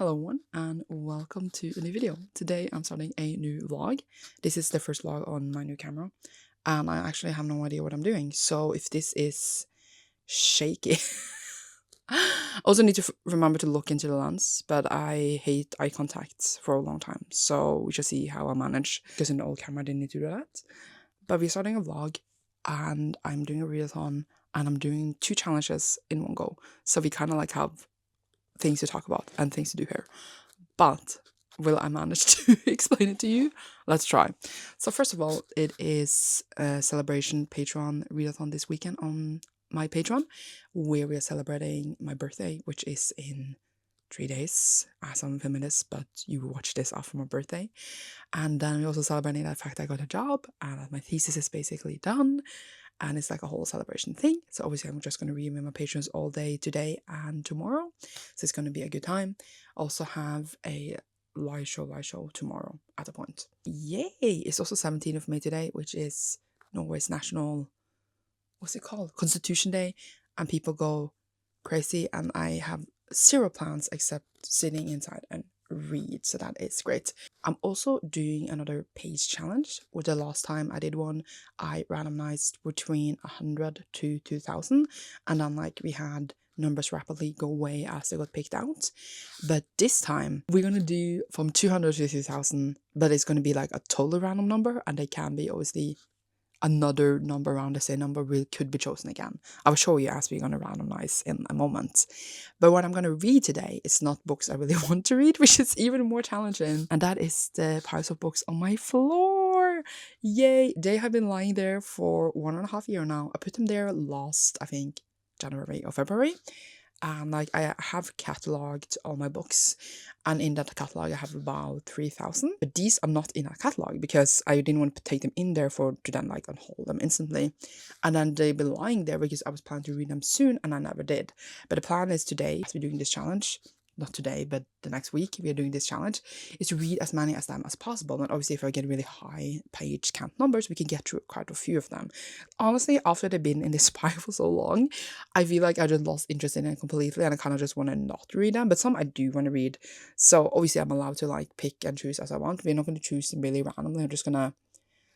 Hello everyone and welcome to a new video. Today I'm starting a new vlog. This is the first vlog on my new camera and I actually have no idea what I'm doing. So if this is shaky, I also need to remember to look into the lens, but I hate eye contact for a long time. So we shall see how I manage, because in the old camera I didn't need to do that. But we're starting a vlog and I'm doing a readathon and I'm doing 2 challenges in one go. So we kind of like have things to talk about and things to do here. But will I manage to explain it to you? Let's try. So first of all, it is a celebration Patreon readathon this weekend on my Patreon, where we are celebrating my birthday, which is in 3 days as I'm filming this, but you watch this after my birthday. And then we're also celebrating the fact I got a job and that my thesis is basically done. And it's like a whole celebration thing. So obviously I'm just going to read with my patrons all day today and tomorrow. So it's going to be a good time. Also have a live show tomorrow at a point. Yay! It's also 17th of May today, which is Norway's national, what's it called? Constitution Day. And people go crazy. And I have 0 plans except sitting inside and read, so that is great. I'm also doing another page challenge. With the last time I did one, I randomized between 100 to 2000, and then like we had numbers rapidly go away as they got picked out. But this time we're gonna do from 200 to 2000, but it's gonna be like a totally random number, and they can be obviously another number around the same number could be chosen again. I will show you as we're going to randomize in a moment. But what I'm going to read today is not books I really want to read, which is even more challenging. And that is the piles of books on my floor. Yay! They have been lying there for 1.5 years now. I put them there last, I think, January or February. And like I have catalogued all my books, and in that catalog I have about 3,000. But these are not in a catalog because I didn't want to take them in there to then like unhaul them instantly. And then they've been lying there because I was planning to read them soon and I never did. But the plan is today, as we're doing this challenge, not today, but the next week we are doing this challenge, is to read as many of them as possible. And obviously if I get really high page count numbers, we can get through quite a few of them. Honestly, after they've been in this pile for so long, I feel like I just lost interest in it completely and I kind of just want to not read them. But some I do want to read. So obviously I'm allowed to like pick and choose as I want. We're not going to choose them really randomly. I'm just going to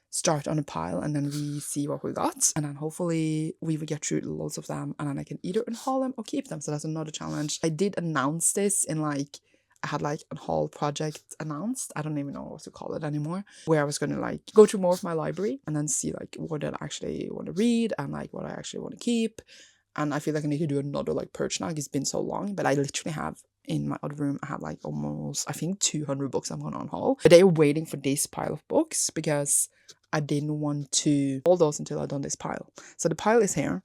start on a pile and then we see what we got, and then hopefully we will get through loads of them and then I can either unhaul them or keep them. So that's another challenge. I did announce this in like, I had like a haul project announced. I don't even know what to call it anymore, where I was going to like go through more of my library and then see like what I actually want to read and like what I actually want to keep. And I feel like I need to do another like purge now. It's been so long, but I literally have in my other room, I have like almost, I think 200 books I'm going to unhaul. But they're waiting for this pile of books because I didn't want to hold those until I'd done this pile. So the pile is here.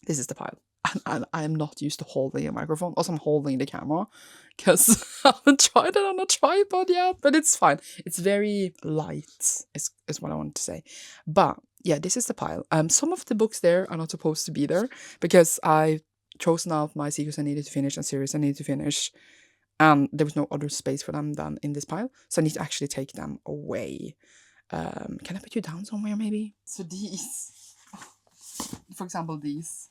This is the pile. And I am not used to holding a microphone. Also, I'm holding the camera because I haven't tried it on a tripod yet. But it's fine. It's very light, is what I want to say. But yeah, this is the pile. Some of the books there are not supposed to be there because I chosen out my secrets I needed to finish and series I needed to finish. And there was no other space for them than in this pile. So I need to actually take them away. Can I put you down somewhere maybe? So these, for example, these,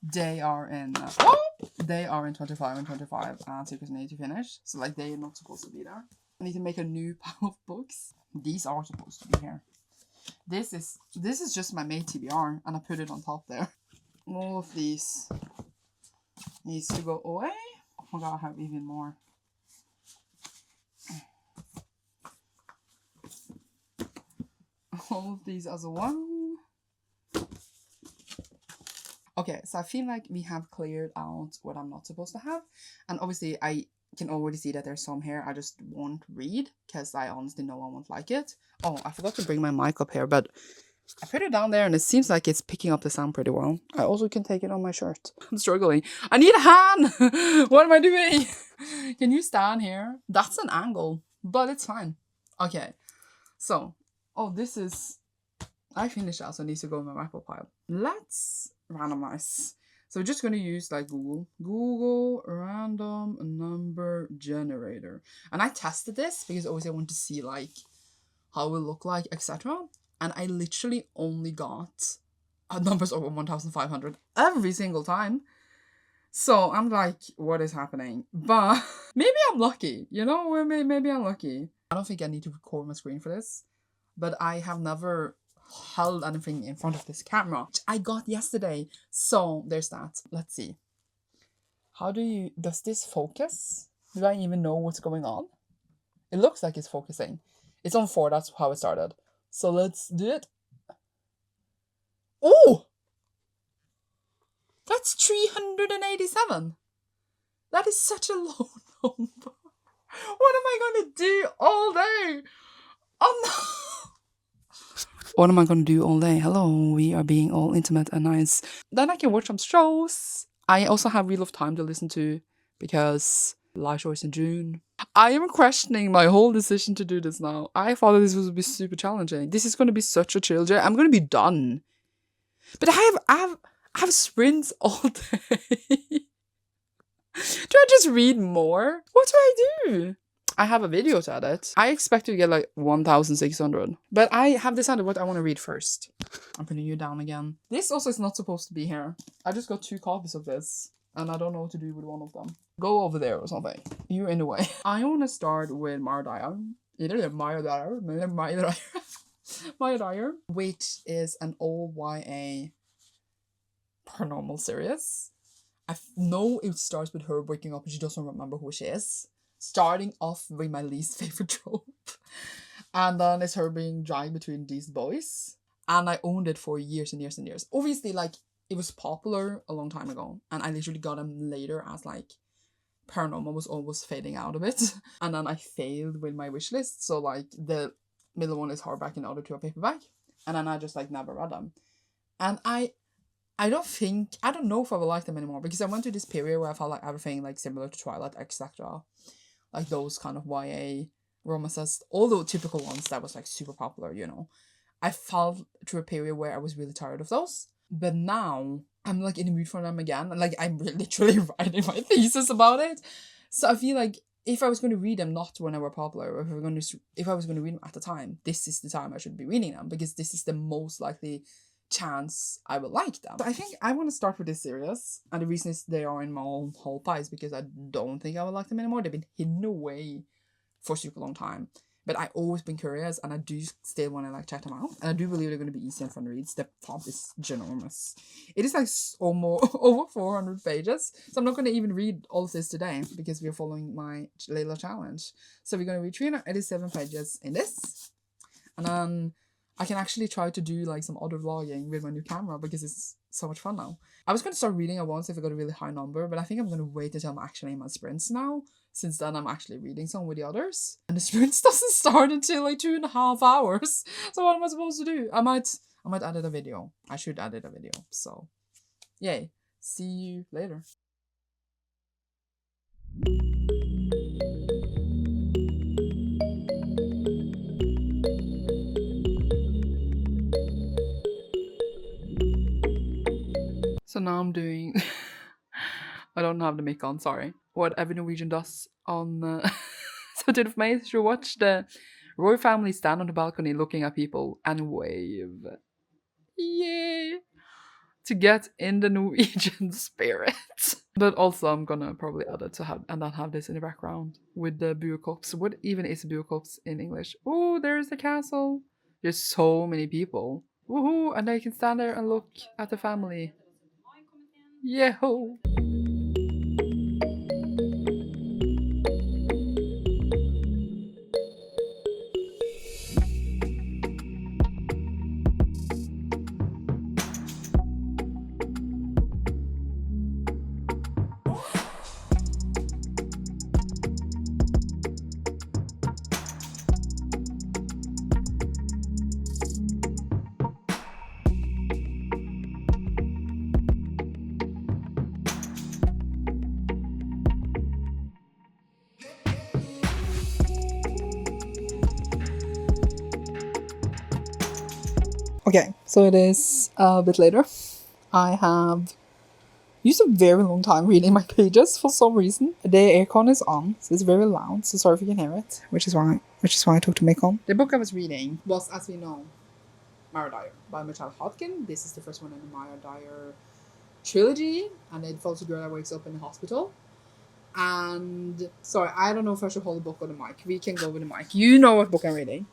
they are in 25 and 25 and secrets I need to finish. So like they are not supposed to be there. I need to make a new pile of books. These are supposed to be here. This is just my main TBR and I put it on top there. All of these needs to go away. Oh my god, I have even more. All of these as well. Okay, so I feel like we have cleared out what I'm not supposed to have. And obviously I can already see that there's some here I just won't read because I honestly know I won't like it. Oh, I forgot to bring my mic up here, but I put it down there and it seems like it's picking up the sound pretty well. I also can take it on my shirt. I'm struggling. I need a hand! What am I doing? Can you stand here? That's an angle, but it's fine. Okay, so, oh, this is, I finished that, so it needs to go in my Apple pile. Let's randomize. So we're just going to use like Google random number generator. And I tested this because always I want to see like how it will look like, etc. And I literally only got numbers over 1,500 every single time. So I'm like, what is happening? But maybe I'm lucky, you know? Maybe I'm lucky. I don't think I need to record my screen for this, but I have never held anything in front of this camera, which I got yesterday. So there's that. Let's see. Does this focus? Do I even know what's going on? It looks like it's focusing. It's on 4, that's how it started. So let's do it. Oh! That's 387. That is such a low number. What am I going to do all day? Oh no! What am I going to do all day? Hello, we are being all intimate and nice. Then I can watch some shows. I also have Wheel of Time to listen to because live show is in June. I am questioning my whole decision to do this now. I thought this would be super challenging. This is going to be such a chill day. I'm going to be done. But I have sprints all day. Do I just read more? What do I do? I have a video to edit. I expect to get like 1,600. But I have decided what I want to read first. I'm putting you down again. This also is not supposed to be here. I just got 2 copies of this. And I don't know what to do with one of them. Go over there or something. You're in the way. I want to start with Maya Dyer, which is an old YA paranormal series. I know it starts with her waking up and she doesn't remember who she is. Starting off with my least favorite trope. And then it's her being dragged between these boys. And I owned it for years and years and years. Obviously, like, it was popular a long time ago. And I literally got them later as, like, paranormal was almost fading out a bit. And then I failed with my wish list. So, like, the middle one is hardback and the other 2 are paperback. And then I just, like, never read them. And I don't know if I will like them anymore. Because I went through this period where I felt like everything, like, similar to Twilight, etc. Like, those kind of YA romances. All the typical ones that was, like, super popular, you know. I felt through a period where I was really tired of those. But now, I'm, like, in the mood for them again. And, like, I'm literally writing my thesis about it. So I feel like if I was going to read them not when they were popular, or if I was going to read them at the time, this is the time I should be reading them. Because this is the most likely chance I would like them. So I think I want to start with this series. And the reason is they are in my Unhaul FAES because I don't think I would like them anymore. They've been hidden away for a super long time. But I've always been curious, and I do still want to, like, check them out. And I do believe they're going to be easy and fun reads. The font is ginormous. It is, like, almost over 400 pages. So I'm not going to even read all of this today because we're following my little challenge. So we're going to read 387 pages in this. And then I can actually try to do, like, some other vlogging with my new camera because it's so much fun now. I was going to start reading at once if I got a really high number, but I think I'm going to wait until I'm actually in my sprints now, since then I'm actually reading some with the others. And the sprints doesn't start until, like, 2.5 hours. So what am I supposed to do? I might edit a video. I should edit a video. So, yay. See you later. So now I'm doing... I don't have the mic on, sorry. What every Norwegian does on 17th of May is you watch the royal family stand on the balcony looking at people and wave. Yay! To get in the Norwegian spirit. But also I'm gonna probably edit to have and then have this in the background with the buekorps. What even is a buekorps in English? Oh, there's the castle. There's so many people. Woohoo! And they can stand there and look at the family. Yeho! Okay, so it is a bit later. I have used a very long time reading my pages for some reason. The aircon is on, so it's very loud, so sorry if you can hear it, which is why I took the mic on. The book I was reading was, as we know, Maya Dyer by Michelle Hodkin. This is the first one in the Maya Dyer trilogy, and it follows a girl that wakes up in the hospital. And sorry, I don't know if I should hold the book or the mic. We can go with the mic. You know what book I'm reading.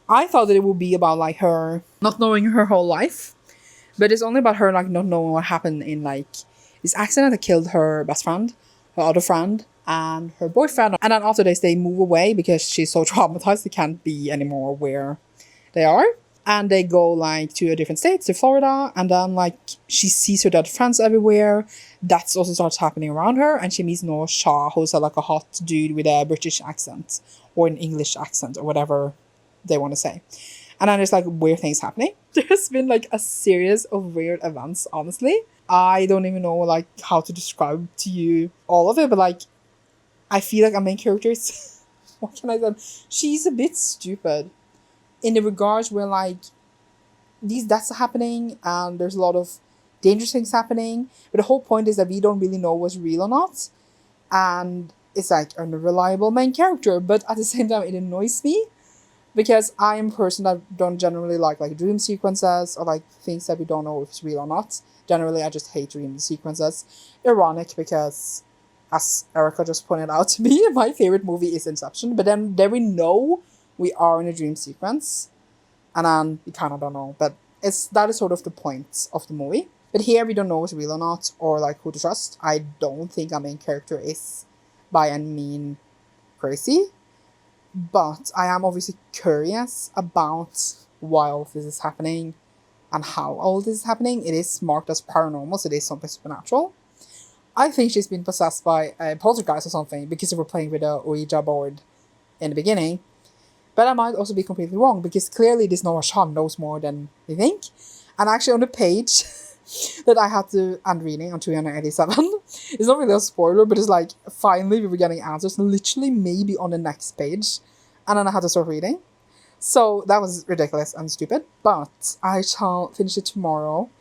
I thought that it would be about like her not knowing her whole life, but it's only about her like not knowing what happened in like this accident that killed her best friend, her other friend, and her boyfriend. And then after this, they move away because she's so traumatized they can't be anymore where they are. And they go like to a different state, to Florida, and then like she sees her dead friends everywhere. That's also starts happening around her, and she meets Noah Shaw, who's like a hot dude with a British accent or an English accent or whatever they want to say. And then there's like weird things happening. There's been like a series of weird events, honestly. I don't even know like how to describe to you all of it, but like I feel like our main character is what can I say? She's a bit stupid in the regards where like these deaths are happening and there's a lot of dangerous things happening, but the whole point is that we don't really know what's real or not, and it's like an unreliable main character. But at the same time, it annoys me because I am a person that don't generally like dream sequences or like things that we don't know if it's real or not. Generally, I just hate dream sequences. Ironic because, as Erica just pointed out to me, my favorite movie is Inception, but then there we know we are in a dream sequence, and then we kind of don't know. But that is sort of the point of the movie. But here we don't know if it's real or not, or like who to trust. I don't think our main character is by any means crazy, but I am obviously curious about why all of this is happening and how all this is happening. It is marked as paranormal, so it is something supernatural. I think she's been possessed by a poltergeist or something because they were playing with a Ouija board in the beginning. But I might also be completely wrong because clearly this Noah Shaw knows more than we think. And actually on the page that I had to end reading on 287, it's not really a spoiler, but it's like finally we were getting answers literally maybe on the next page. And then I had to start reading. So that was ridiculous and stupid. But I shall finish it tomorrow.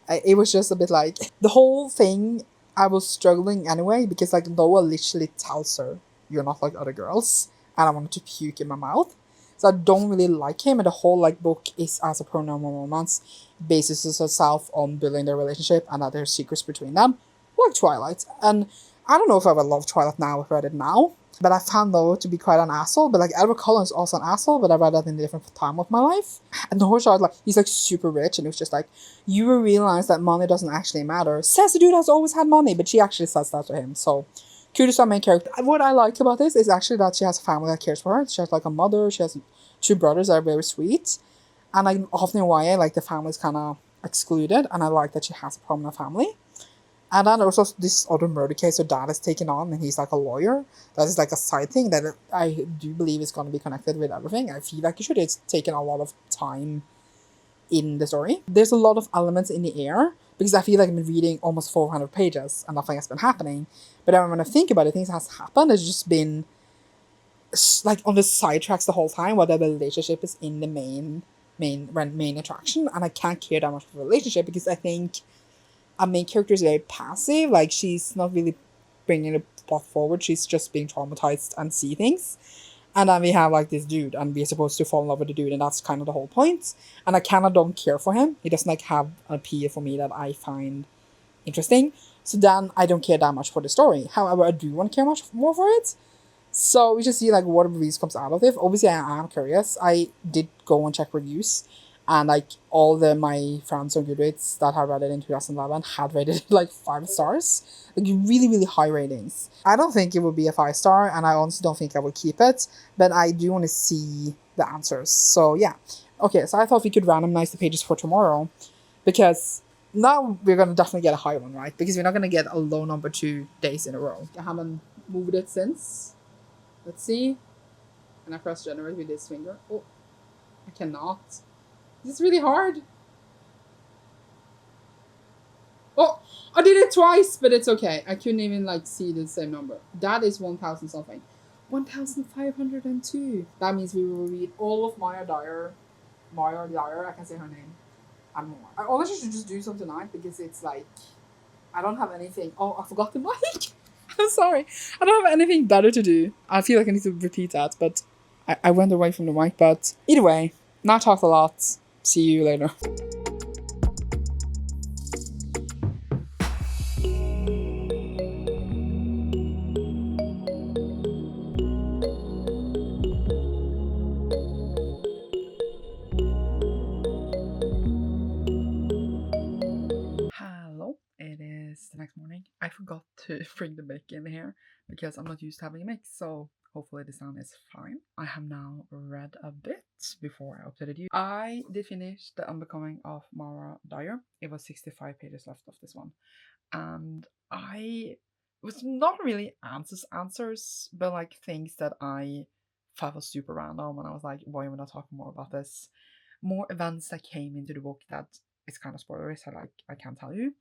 It was just a bit like the whole thing, I was struggling anyway because like Noah literally tells her, "You're not like other girls." And I wanted to puke in my mouth. So I don't really like him, and the whole like book is as a paranormal romance, bases itself on building their relationship and that there's secrets between them, like Twilight. And I don't know if I would love Twilight now if I read it now, but I found Noah to be quite an asshole. But like Edward Cullen is also an asshole, but I read that in a different time of my life. And Noah Shaw, like he's like super rich, and it was just like, you will realize that money doesn't actually matter. Says the dude has always had money, but she actually says that to him. So kudos to our main character. What I like about this is actually that she has a family that cares for her. She has like a mother, she has 2 brothers that are very sweet. And like often in YA, like the family's kind of excluded, and I like that she has a prominent family. And then also this other murder case her dad is taking on, and he's like a lawyer. That is like a side thing that I do believe is going to be connected with everything. I feel like it should. It's taken a lot of time in the story. There's a lot of elements in the air because I feel like I've been reading almost 400 pages and nothing has been happening. But then when I think about it, things has happened. It's just been like on the side tracks the whole time, whether the relationship is in the main attraction, and I can't care that much for the relationship because I think our main character is very passive. Like she's not really bringing the plot forward. She's just being traumatized and see things. And then we have like this dude, and we're supposed to fall in love with the dude, and that's kind of the whole point. And I kind of don't care for him. He doesn't like have an appeal for me that I find interesting. So then I don't care that much for the story. However, I do want to care much more for it. So we just see like what reviews comes out of it. Obviously, I am curious. I did go and check reviews, and like all my friends on Goodreads that had read it in 2011 had rated it like 5 stars, like really really high ratings. I don't think it would be a 5-star, and I honestly don't think I would keep it. But I do want to see the answers. So yeah, okay. So I thought we could randomize the pages for tomorrow, because now we're gonna definitely get a high one, right? Because we're not gonna get a low number 2 days in a row. I haven't moved it since. Let's see. Can I press generate with this finger? Oh, I cannot. This is really hard. Oh, I did it twice, but it's okay. I couldn't even like see the same number. That is 1,000 something. 1,502. That means we will read all of Maya Dyer. I can say her name. And more. I honestly should just do something tonight because it's like, I don't have anything. Oh, I forgot the mic. I'm sorry. I don't have anything better to do. I feel like I need to repeat that, but I went away from the mic. But either way, now talked a lot. See you later. to bring the mic in here because I'm not used to having a mic, so hopefully the sound is fine. I have now read a bit before I updated you. I did finish The Unbecoming of Mara Dyer. It was 65 pages left of this one. And I was not really answers, but like things that I thought was super random. And I was like, why am I not talking more about this? More events that came into the book that it's kind of spoilers, so like I can't tell you.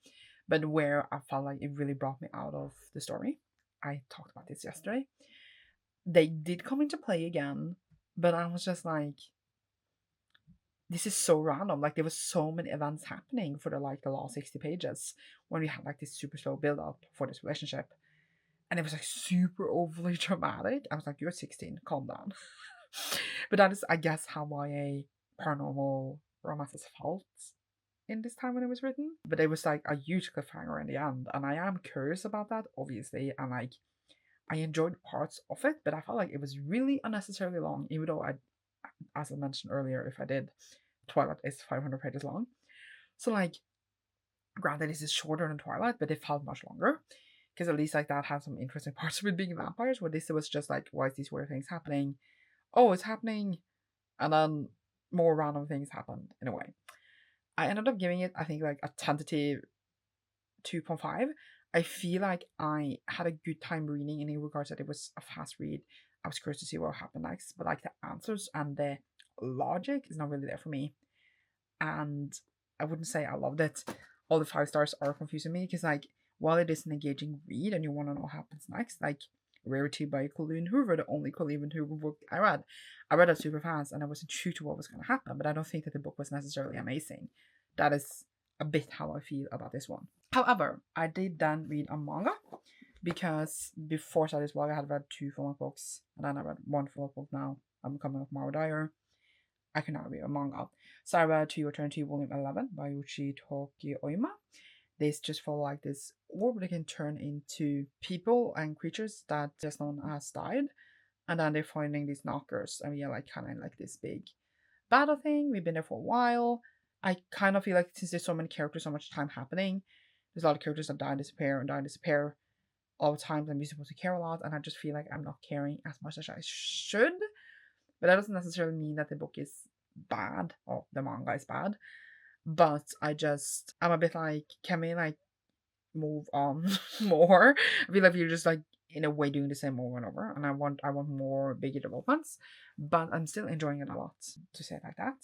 But where I felt like it really brought me out of the story. I talked about this yesterday. They did come into play again, but I was just like, this is so random. Like there was so many events happening for the last 60 pages when we had like this super slow build up for this relationship. And it was like super overly dramatic. I was like, you're 16, calm down. But that is, I guess, how YA paranormal romances felt in this time when it was written. But it was like a huge cliffhanger in the end. And I am curious about that, obviously. And like, I enjoyed parts of it, but I felt like it was really unnecessarily long, even though as I mentioned earlier, if I did, Twilight is 500 pages long. So like, granted, this is shorter than Twilight, but it felt much longer. Because at least like that had some interesting parts with being vampires, where this was just like, why is these weird things happening? Oh, it's happening. And then more random things happened in a way. I ended up giving it, I think, like a tentative 2.5. I feel like I had a good time reading in regards that it was a fast read. I was curious to see what happened next, but like the answers and the logic is not really there for me. And I wouldn't say I loved it. All the 5 stars are confusing me because like, while it is an engaging read and you want to know what happens next, like Rarity by Colleen Hoover, the only Colleen Hoover book I read it super fast and I wasn't true to what was going to happen, but I don't think that the book was necessarily amazing. That is a bit how I feel about this one. However, I did then read a manga because before starting this vlog I had read 2 full-length books and then I read 1 full-length book now. I'm coming up Mara Dyer. I can now read a manga. So I read To Your Eternity Volume 11 by Yuchi Toki Oima. This just felt like this orb that can turn into people and creatures that just known as died. And then they're finding these knockers. And we are like kind of like this big battle thing. We've been there for a while. I kind of feel like since there's so many characters, so much time happening, there's a lot of characters that die and disappear. All the times I'm supposed to care a lot. And I just feel like I'm not caring as much as I should. But that doesn't necessarily mean that the book is bad or the manga is bad. But I'm a bit like, can we like move on more? I feel like you're just like in a way doing the same over and over, and I want more bigger developments, but I'm still enjoying it a lot, to say it like that.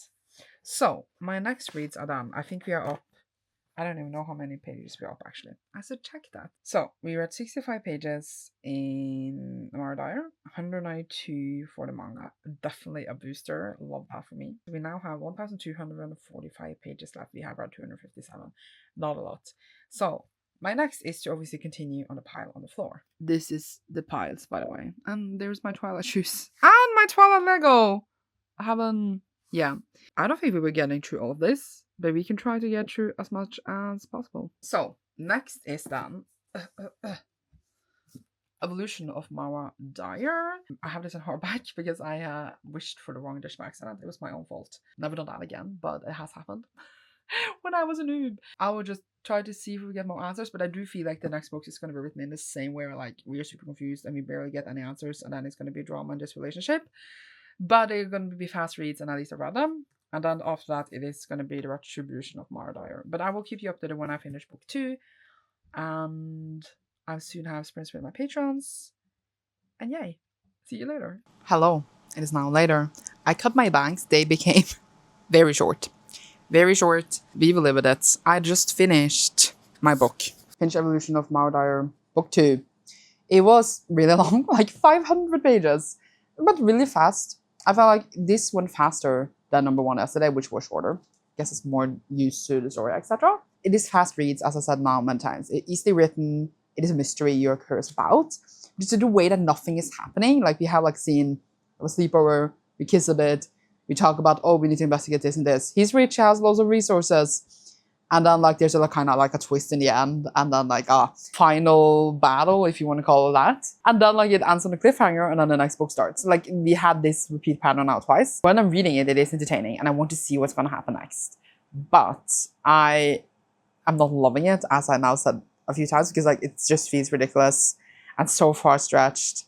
So my next reads are done. I think we are up. I don't even know how many pages we're up actually. I should check that. So we read 65 pages in Mara Dyer, 192 for the manga. Definitely a booster. Love that for me. We now have 1,245 pages left. We have read 257. Not a lot. So my next is to obviously continue on the pile on the floor. This is the piles, by the way. And there's my Twilight shoes. And my Twilight Lego! Yeah. I don't think we were getting through all of this, but we can try to get through as much as possible. So, next is then Evolution of Mara Dyer. I have this in hardback because I wished for the wrong dish by accident. It was my own fault. Never done that again, but it has happened. When I was a noob. I will just try to see if we get more answers, but I do feel like the next book is going to be written in the same way where like we are super confused and we barely get any answers, and then it's going to be drama in this relationship. But they're going to be fast reads, and at least I read them. And then after that, it is going to be the Retribution of Mara Dyer. But I will keep you updated when I finish book 2. And I'll soon have sprints with my patrons. And yay. See you later. Hello. It is now later. I cut my bangs. They became very short. Very short. We will live with it. I just finished my book. Finished Evolution of Mara Dyer, book 2. It was really long, like 500 pages. But really fast. I felt like this went faster than number 1 yesterday, which was shorter. I guess it's more used to the story, etc. It is fast reads, as I said now many times. It's easily written. It is a mystery you're curious about. Just the way that nothing is happening. Like we have like scene of a sleepover, we kiss a bit, we talk about, oh, we need to investigate this and this. He's rich, has loads of resources. And then like there's a kind of like a twist in the end, and then like a final battle, if you want to call it that. And then like it ends on a cliffhanger, and then the next book starts. Like we had this repeat pattern now twice. When I'm reading it, it is entertaining, and I want to see what's going to happen next. But I'm not loving it, as I now said a few times because like it just feels ridiculous and so far stretched,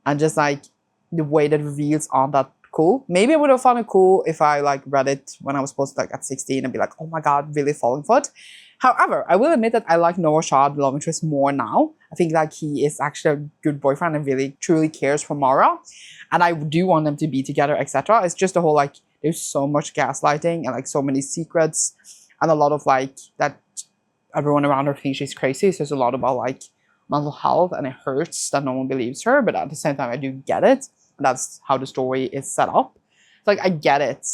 and just like the way that reveals aren't that cool. Maybe I would have found it cool if I like read it when I was supposed to like at 16 and be like, oh my god, really falling for it. However, I will admit that I like Noah Shaw, the love interest, more now. I think like he is actually a good boyfriend and really truly cares for Mara, and I do want them to be together, etc. It's just the whole like there's so much gaslighting and like so many secrets and a lot of like that everyone around her thinks she's crazy. So there's a lot about like mental health, and it hurts that no one believes her, but at the same time I do get it. That's how the story is set up. It's like I get it,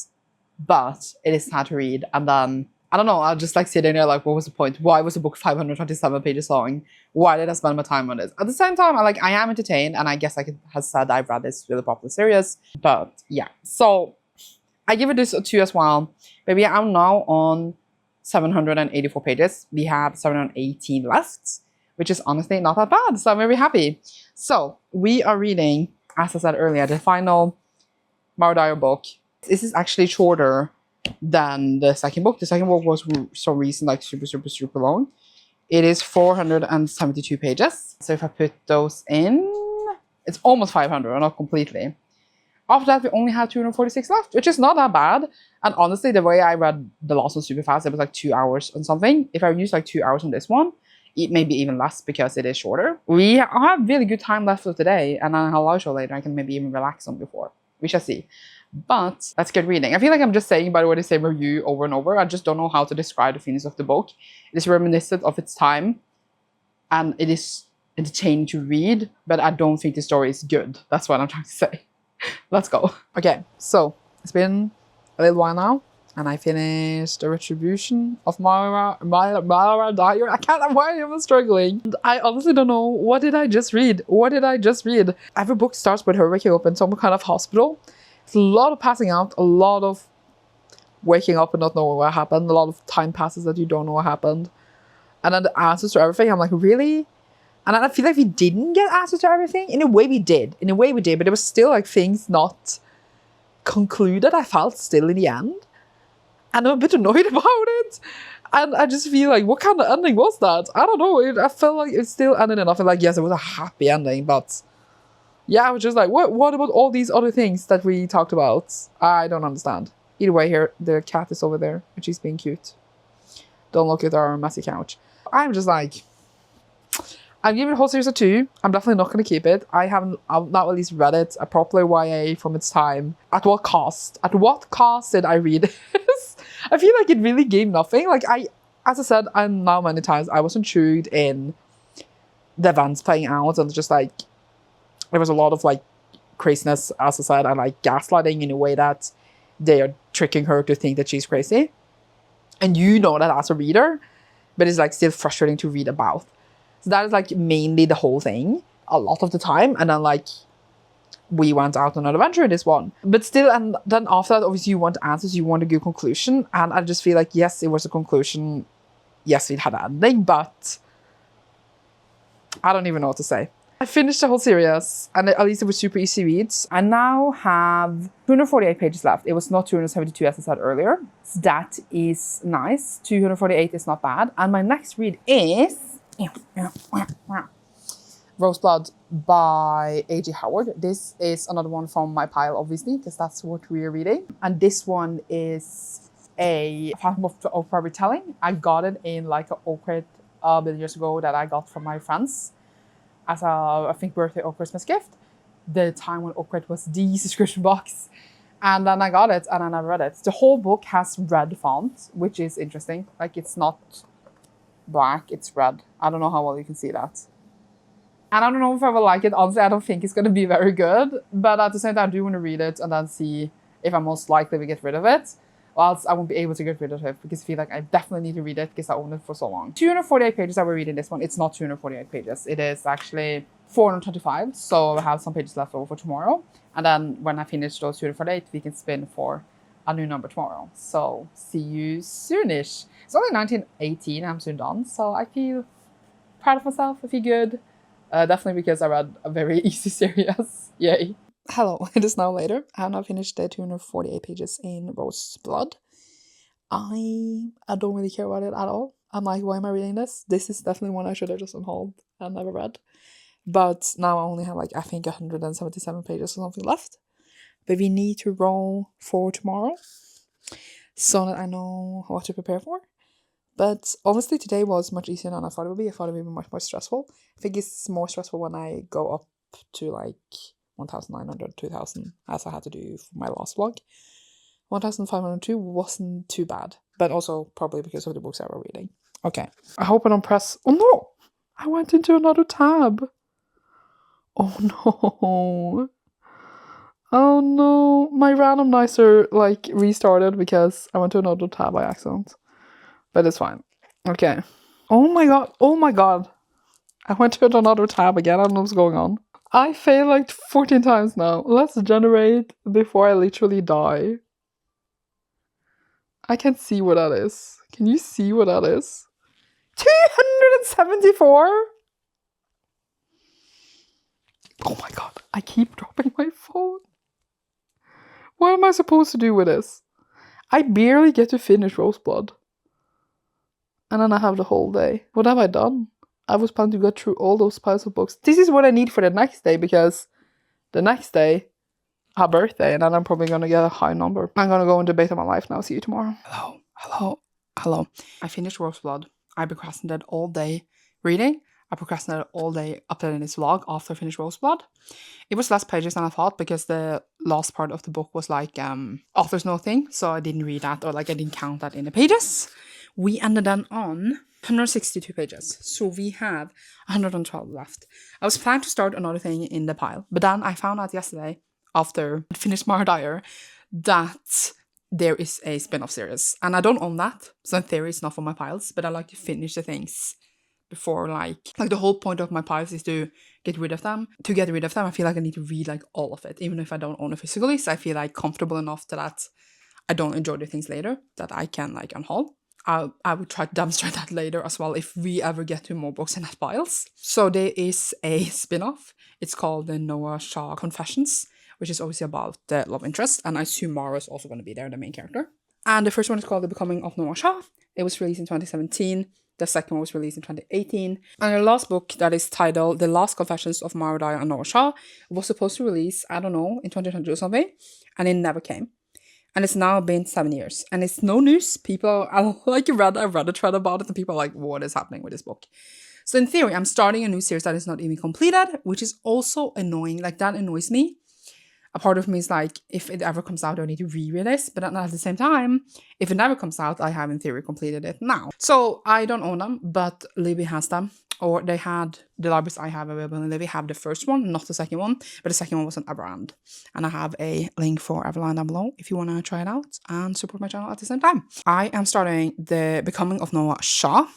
but it is sad to read. And then I don't know, I'll just like sit in there like, what was the point? Why was the book 527 pages long? Why did I spend my time on this? At the same time, I am entertained, and I guess like it has said I've read this really popular series. But yeah, so I give it this a 2 as well. Maybe I'm now on 784 pages. We have 718 left, which is honestly not that bad. So I'm very happy. So we are reading, as I said earlier, the final Mara Dyer book. This is actually shorter than the second book. The second book was for some reason like super long. It is 472 pages. So if I put those in, it's almost 500, not completely. After that, we only have 246 left, which is not that bad. And honestly, the way I read the last one super fast, it was like 2 hours and something. If I use like 2 hours on this one, it may be even less because it is shorter. We have really good time left for today, and then I'll show later. I can maybe even relax on before. We shall see. But let's get reading. I feel like I'm just saying, by the way, the same review over and over. I just don't know how to describe the feelings of the book. It is reminiscent of its time, and it is entertaining to read, but I don't think the story is good. That's what I'm trying to say. Let's go. Okay, so it's been a little while now, and I finished The Retribution of Mara Dyer. I can't, why am I struggling? I honestly don't know. What did I just read? Every book starts with her waking up in some kind of hospital. It's a lot of passing out, a lot of waking up and not knowing what happened, a lot of time passes that you don't know what happened. And then the answers to everything, I'm like, really? And I feel like we didn't get answers to everything. In a way we did, but there was still like things not concluded, I felt, still in the end. And I'm a bit annoyed about it. And I just feel like, what kind of ending was that? I don't know. I felt like it still ended enough. And like, yes, it was a happy ending, but yeah, I was just like, what about all these other things that we talked about? I don't understand. Either way, here, the cat is over there, and she's being cute. Don't look at our messy couch. I'm just like, I'm giving the whole series a 2. I'm definitely not going to keep it. I've not at least read it, a proper YA from its time. At what cost? At what cost did I read this? I feel like it really gave nothing. Like as I said, and now many times, I was intrigued in the events playing out, and just like, there was a lot of like craziness, as I said, and like gaslighting in a way that they are tricking her to think that she's crazy. And you know that as a reader, but it's like still frustrating to read about. So that is like mainly the whole thing a lot of the time. And then like we went out on an adventure in this one. But still, and then after that, obviously you want answers, you want a good conclusion. And I just feel like, yes, it was a conclusion. Yes, it had an ending, but I don't even know what to say. I finished the whole series, and at least it was super easy reads. I now have 248 pages left. It was not 272 as I said earlier. So that is nice. 248 is not bad. And my next read is Roseblood by A.G. Howard. This is another one from my pile, obviously, because that's what we're reading. And this one is a Phantom of the Opera retelling. I got it in like an Oakwood a million years ago that I got from my friends as a, I think, birthday or Christmas gift. The time when Oakwood was the subscription box. And then I got it and then I read it. The whole book has red font, which is interesting. Like, it's not black, it's red. I don't know how well you can see that. And I don't know if I will like it. Honestly, I don't think it's going to be very good. But at the same time, I do want to read it and then see if I'm most likely to get rid of it. Or else I won't be able to get rid of it because I feel like I definitely need to read it because I owned it for so long. 248 pages I will read in this one. It's not 248 pages. It is actually 425. So I have some pages left over for tomorrow. And then when I finish those 248, we can spin for a new number tomorrow. So see you soonish. It's only 1918. I'm soon done. So I feel proud of myself. I feel good. Definitely because I read a very easy series. Yay. Hello, it is now later, and I finished the 248 pages in Roseblood. I don't really care about it at all. I'm like, why am I reading this? This is definitely one I should have just unhauled and never read. But now I only have like, I think 177 pages or something left. But we need to roll for tomorrow so that I know what to prepare for. But honestly, today was much easier than I thought it would be. I thought it would be much more stressful. I think it's more stressful when I go up to like 1,900, 2,000, as I had to do for my last vlog. 1,502 wasn't too bad, but also probably because of the books I was reading. Okay, I hope I don't press... Oh no! I went into another tab. Oh no. Oh no. My randomizer like restarted because I went to another tab by accident. But it's fine. Okay. Oh my god. Oh my god. I went to another tab again. I don't know what's going on. I failed like 14 times now. Let's generate before I literally die. I can't see what that is. Can you see what that is? 274? Oh my god. I keep dropping my phone. What am I supposed to do with this? I barely get to finish Roseblood. And then I have the whole day. What have I done? I was planning to go through all those piles of books. This is what I need for the next day, because the next day, a birthday, and then I'm probably going to get a high number. I'm going to go and debate on my life now. See you tomorrow. Hello. I finished Roseblood. I procrastinated all day reading. I procrastinated all day uploading this vlog after I finished Roseblood. It was less pages than I thought because the last part of the book was like author's note thing, so I didn't read that, or like I didn't count that in the pages. We ended then on 162 pages, so we have 112 left. I was planning to start another thing in the pile, but then I found out yesterday, after I finished Martyr, that there is a spin-off series, and I don't own that, so in theory it's not for my piles, but I like to finish the things before, like the whole point of my piles is to get rid of them. To get rid of them, I feel like I need to read like all of it, even if I don't own it physically, so I feel like comfortable enough that I don't enjoy the things later, that I can like unhaul. I would try to demonstrate that later as well if we ever get to more books in that piles. So there is a spin-off. It's called the Noah Shaw Confessions, which is obviously about the love interest, and I assume Mara is also going to be there, the main character. And the first one is called The Becoming of Noah Shaw. It was released in 2017. The second one was released in 2018. And the last book, that is titled The Last Confessions of Mara and Noah Shaw, was supposed to release, I don't know, in 2020 or something, and it never came. And it's now been 7 years, and it's no news. People, I read a thread about it, and people are like, what is happening with this book? So in theory, I'm starting a new series that is not even completed, which is also annoying. Like, that annoys me. A part of me is like, if it ever comes out, I need to reread this. But at the same time, if it never comes out, I have in theory completed it now. So I don't own them, but Libby has them. Or they had, the libraries I have available in Libby have the first one, not the second one. But the second one wasn't around. And I have a link for Everline down below if you want to try it out and support my channel at the same time. I am starting The Becoming of Noah Shaw.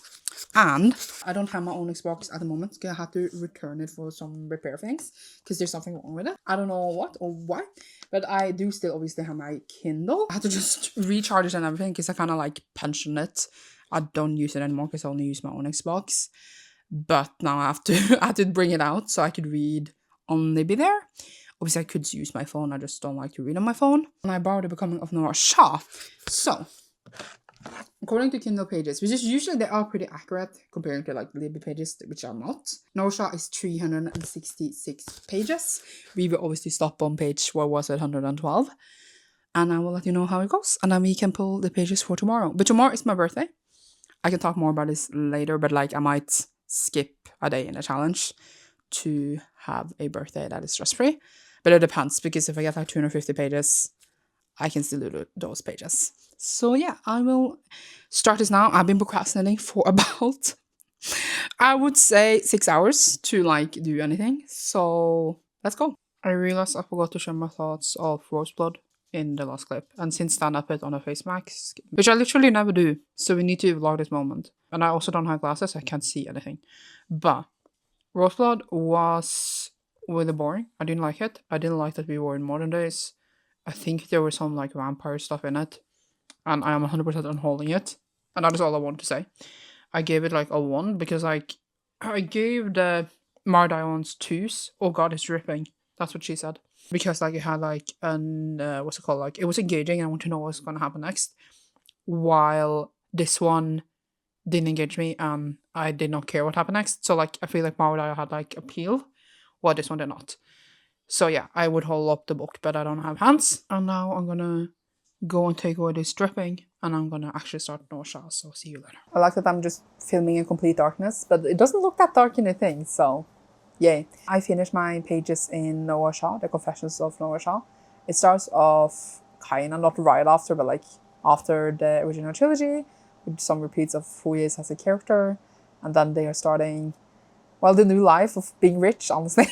And I don't have my own Xbox at the moment because I had to return it for some repair things because there's something wrong with it. I don't know what or why, but I do still obviously have my Kindle. I had to just recharge it and everything because I kind of like pension it. I don't use it anymore because I only use my own Xbox. But now I have to bring it out so I could read on Libby there. Obviously I could use my phone, I just don't like to read on my phone. And I borrowed The Becoming of Noah Shaw. So according to Kindle pages, which is usually they are pretty accurate comparing to like Libby pages, which are not. Noah Shaw is 366 pages. We will obviously stop on page, what was it, 112. And I will let you know how it goes. And then we can pull the pages for tomorrow. But tomorrow is my birthday. I can talk more about this later, but like I might skip a day in the challenge to have a birthday that is stress-free. But it depends, because if I get like 250 pages, I can still do those pages. So yeah, I will start this now. I've been procrastinating for about, I would say 6 hours to like do anything. So let's go. I realized I forgot to share my thoughts of Roseblood in the last clip. And since then I put on a face mask, which I literally never do. So we need to vlog this moment. And I also don't have glasses, so I can't see anything. But Roseblood was really boring. I didn't like it. I didn't like that we were in modern days. I think there was some like vampire stuff in it. And I am 100% unhauling it. And that is all I want to say. I gave it like a 1 because like I gave the Mardai ones 2s. Oh god, it's dripping. That's what she said. Because like it had like an what's it called? Like it was engaging and I want to know what's gonna happen next. While this one didn't engage me, and I did not care what happened next. So like I feel like Mario had like appeal, while this one did not. So yeah, I would hold up the book, but I don't have hands. And now I'm gonna go and take away this dripping, and I'm gonna actually start Norsha, so see you later. I like that I'm just filming in complete darkness, but it doesn't look that dark in the thing, so yay. I finished my pages in Noah Shaw, The Confessions of Noah Shaw. It starts off kind of not right after, but like after the original trilogy, with some repeats of who he is as a character, and then they are starting, well, the new life of being rich, honestly.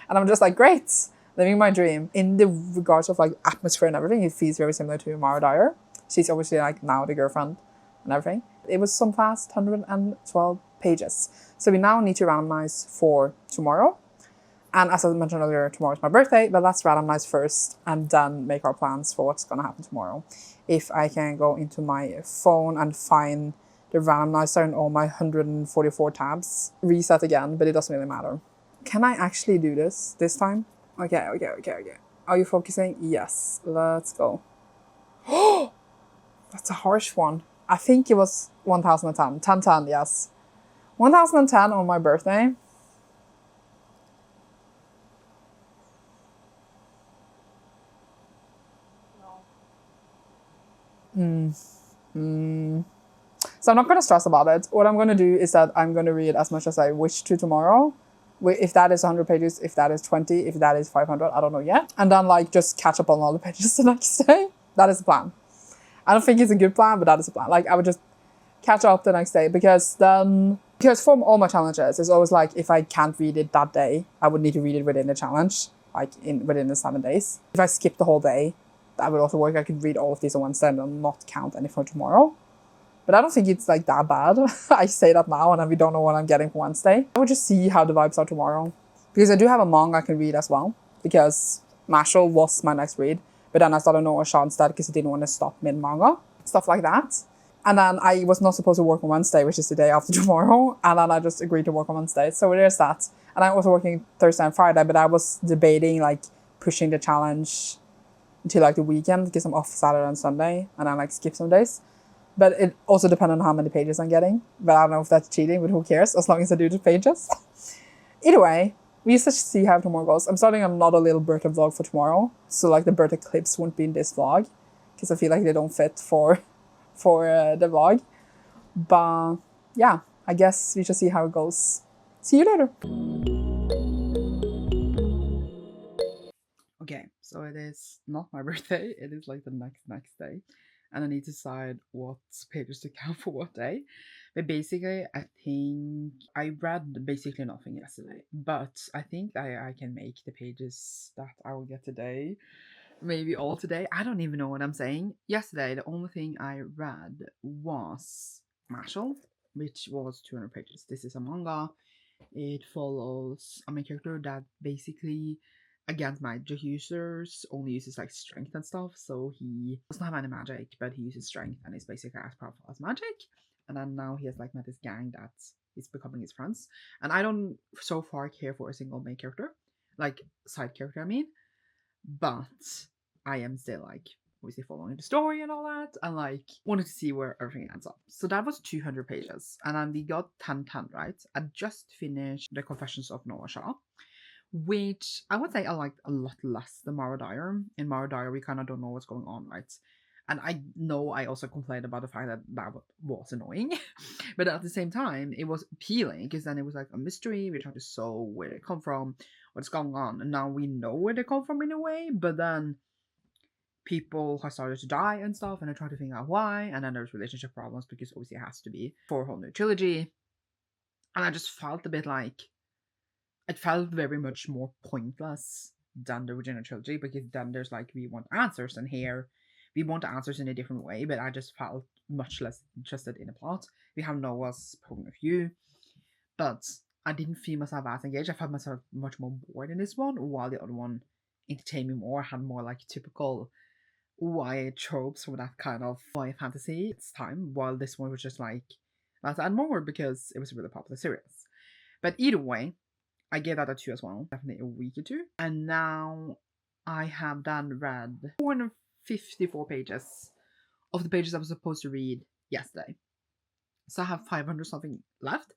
And I'm just like, great, living my dream. In the regards of like atmosphere and everything, it feels very similar to Mara Dyer. She's obviously like now the girlfriend and everything. It was some fast 112 pages. So we now need to randomize for tomorrow. And as I mentioned earlier, tomorrow's my birthday, but let's randomize first and then make our plans for what's going to happen tomorrow. If I can go into my phone and find the randomizer in all my 144 tabs, reset again, but it doesn't really matter. Can I actually do this time? Okay. Are you focusing? Yes. Let's go. Oh, that's a harsh one. I think it was 1010. 1010, yes. 1010 on my birthday. So I'm not going to stress about it. What I'm going to do is that I'm going to read as much as I wish to tomorrow. If that is 100 pages, if that is 20, if that is 500, I don't know yet. And then like just catch up on all the pages the next day. That is the plan. I don't think it's a good plan, but that is the plan. Like I would just catch up the next day because from all my challenges, it's always like if I can't read it that day, I would need to read it within the challenge, like within the 7 days. If I skip the whole day, that would also work. I could read all of these on Wednesday and not count any for tomorrow. But I don't think it's like that bad. I say that now and we don't know what I'm getting for Wednesday. I would just see how the vibes are tomorrow. Because I do have a manga I can read as well. Because Mashal was my next read. But then I started Noah Shaw instead because I didn't want to stop mid-manga. Stuff like that. And then I was not supposed to work on Wednesday, which is the day after tomorrow. And then I just agreed to work on Wednesday. So there's that. And I'm also working Thursday and Friday. But I was debating like pushing the challenge to like the weekend because I'm off Saturday and Sunday. And I like skip some days. But it also depends on how many pages I'm getting. But I don't know if that's cheating, but who cares? As long as I do the pages. Either way, we just see how tomorrow goes. I'm starting another little birthday vlog for tomorrow. So like the birthday clips won't be in this vlog. Because I feel like they don't fit for the vlog. But yeah, I guess we should see how it goes. See you later. Okay, so it is not my birthday. It is like the next day. And I need to decide what pages to count for what day. But basically, I think I read basically nothing yesterday. But I think I can make the pages that I will get today. Maybe all today. I don't even know what I'm saying. Yesterday, the only thing I read was Marshall, which was 200 pages. This is a manga. It follows a main character that basically against magic users only uses like strength and stuff, so he doesn't have any magic, but he uses strength and is basically as powerful as magic. And then now he has like met this gang that is becoming his friends. And I don't so far care for a single main character, like side character I mean, but I am still like obviously following the story and all that, and like wanted to see where everything ends up. So that was 200 pages, and then we got 1010 right. I just finished The Confessions of Noah Shaw, which I would say I liked a lot less than Mara Dyer. In Mara Dyer, we kind of don't know what's going on, right? And I know I also complained about the fact that that was annoying. But at the same time, it was appealing because then it was like a mystery. We're trying to solve where they come from, what's going on. And now we know where they come from in a way, but then people have started to die and stuff, and I try to figure out why. And then there's relationship problems because obviously it has to be for a whole new trilogy. And I just felt a bit like it felt very much more pointless than the original trilogy because then there's like we want answers, and here we want answers in a different way. But I just felt much less interested in the plot. We have Noah's point of view, but I didn't feel myself as engaged. I felt myself much more bored in this one, while the other one entertained me more, had more like typical YA tropes for that kind of YA fantasy. It's time, while this one was just like, let's add more because it was a really popular series. But either way, I gave that a 2 as well, definitely a week or two. And now I have then read 454 pages of the pages I was supposed to read yesterday. So I have 500 something left,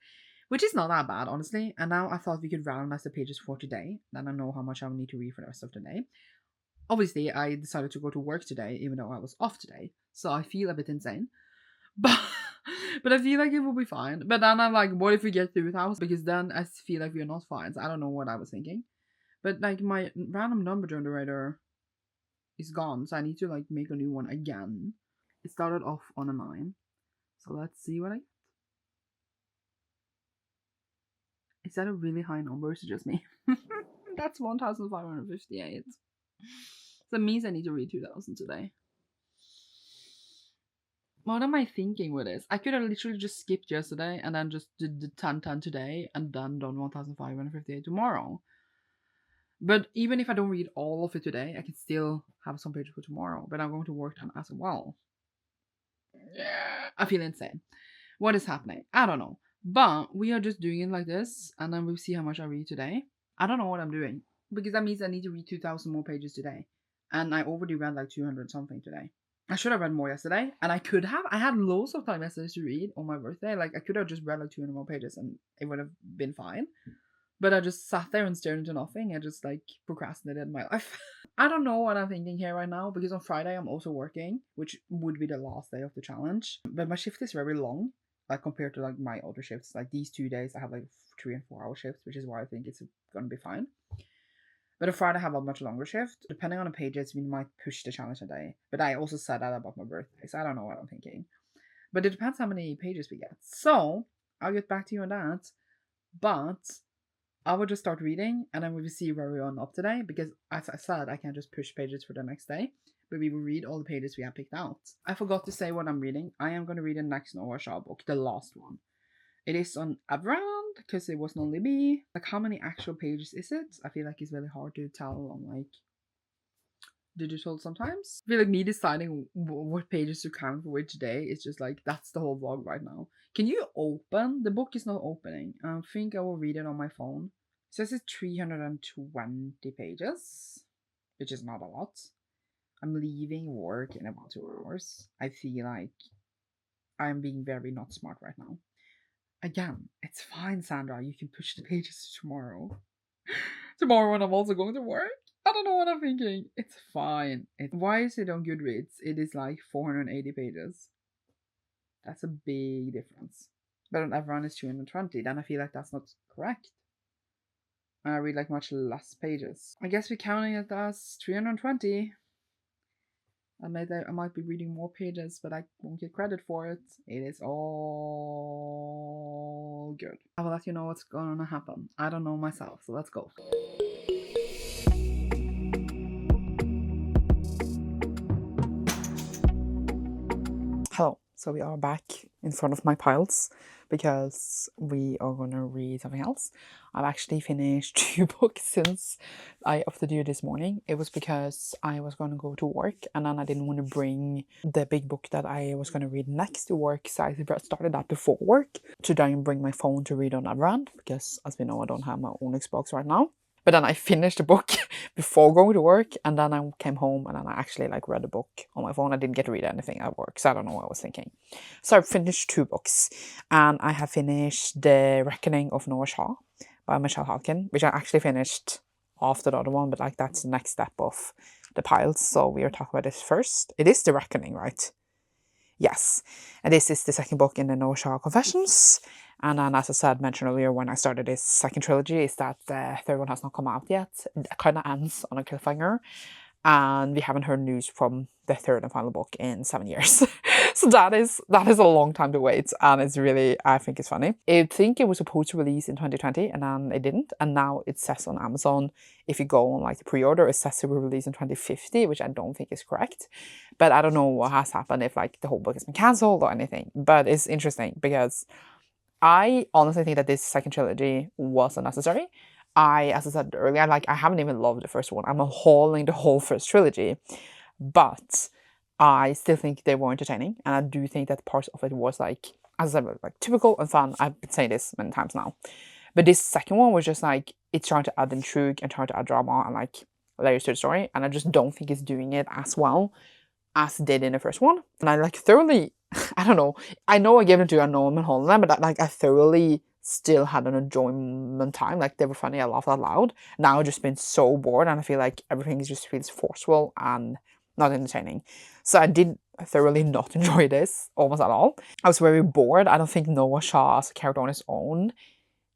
which is not that bad, honestly. And now I thought we could randomize the pages for today. Then I know how much I will need to read for the rest of the day. Obviously, I decided to go to work today, even though I was off today. So I feel a bit insane. But but I feel like it will be fine. But then I'm like, what if we get through 1,000? Because then I feel like we're not fine. So I don't know what I was thinking. But like my random number generator is gone. So I need to like make a new one again. It started off on a 9. So let's see what I get. Is that a really high number? Is it just me? That's 1,558. So that means I need to read 2,000 today. What am I thinking with this? I could have literally just skipped yesterday and then just did the 10 today and then done 1,558 tomorrow. But even if I don't read all of it today, I can still have some pages for tomorrow. But I'm going to work on as well. Yeah, I feel insane. What is happening? I don't know. But we are just doing it like this, and then we'll see how much I read today. I don't know what I'm doing, because that means I need to read 2,000 more pages today. And I already read like 200 something today. I should have read more yesterday, and I could have. I had loads of time yesterday to read on my birthday. Like, I could have just read like 200 more pages, and it would have been fine. But I just sat there and stared into nothing and just like procrastinated my life. I don't know what I'm thinking here right now, because on Friday I'm also working, which would be the last day of the challenge. But my shift is very long, like compared to like my other shifts. Like these 2 days I have like 3 and 4 hour shifts, which is why I think it's gonna be fine. But on Friday I have a much longer shift. Depending on the pages, we might push the challenge a day. But I also said that about my birthday, so I don't know what I'm thinking. But it depends how many pages we get. So I'll get back to you on that. But I will just start reading, and then we will see where we are up today, because as I said, I can't just push pages for the next day, but we will read all the pages we have picked out. I forgot to say what I'm reading. I am going to read the next Noah Shaw book, the last one. It is on Abrand, because it wasn't only me. Like, how many actual pages is it? I feel like it's really hard to tell on, like, digital sometimes. I feel like me deciding what pages to count for which day is just like, that's the whole vlog right now. Can you open? The book is not opening. I think I will read it on my phone. It says it's 320 pages, which is not a lot. I'm leaving work in about 2 hours. I feel like I'm being very not smart right now. Again, it's fine, Sandra. You can push the pages to tomorrow. Tomorrow when I'm also going to work. I don't know what I'm thinking. It's fine. Why is it on Goodreads? It is like 480 pages. That's a big difference. But on everyone is 220. Then I feel like that's not correct. I read like much less pages. I guess we're counting it as 320. I might be reading more pages, but I won't get credit for it. It is all good. I will let you know what's going to happen. I don't know myself, so let's go. Hello. So we are back in front of my piles because we are going to read something else. I've actually finished 2 books since I updated you this morning. It was because I was going to go to work, and then I didn't want to bring the big book that I was going to read next to work, so I started that before work to then bring my phone to read on that brand, because as we know, I don't have my own Xbox right now. But then I finished the book before going to work, and then I came home and then I actually like read the book on my phone. I didn't get to read anything at work, so I don't know what I was thinking. So I finished 2 books, and I have finished The Reckoning of Noah Shaw by Michelle Halkin, which I actually finished after the other one, but like that's the next step of the piles. So we are talking about this first. It is The Reckoning, right? Yes. And this is the second book in the Noah Shaw Confessions. And then, as I said, mentioned earlier when I started this second trilogy, is that the third one has not come out yet. It kind of ends on a cliffhanger. And we haven't heard news from the third and final book in 7 years. So that is a long time to wait. And it's really, I think it's funny. I think it was supposed to release in 2020 and then it didn't. And now it says on Amazon, if you go on like the pre-order, it says it will release in 2050, which I don't think is correct. But I don't know what has happened, if like the whole book has been cancelled or anything. But it's interesting because I honestly think that this second trilogy was unnecessary. As I said earlier, I haven't even loved the first one. I'm hauling the whole first trilogy, but I still think they were entertaining, and I do think that parts of it was like, as I said, like typical and fun. I've been saying this many times now, but this second one was just like, it's trying to add intrigue and trying to add drama and like layers to the story, and I just don't think it's doing it as well as it did in the first one. And I like thoroughly I don't know. I know I gave it to Unhaul and Holland, but like I thoroughly still had an enjoyment time. Like they were funny, I laughed out loud. Now I've just been so bored and I feel like everything just feels forceful and not entertaining. So I did thoroughly not enjoy this almost at all. I was very bored. I don't think Noah Shaw as a character on his own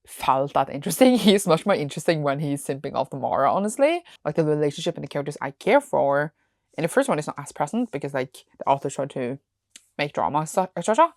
felt that interesting. He's much more interesting when he's simping off the Mara, honestly. Like the relationship and the characters I care for in the first one is not as present because like the author tried to make drama, etc.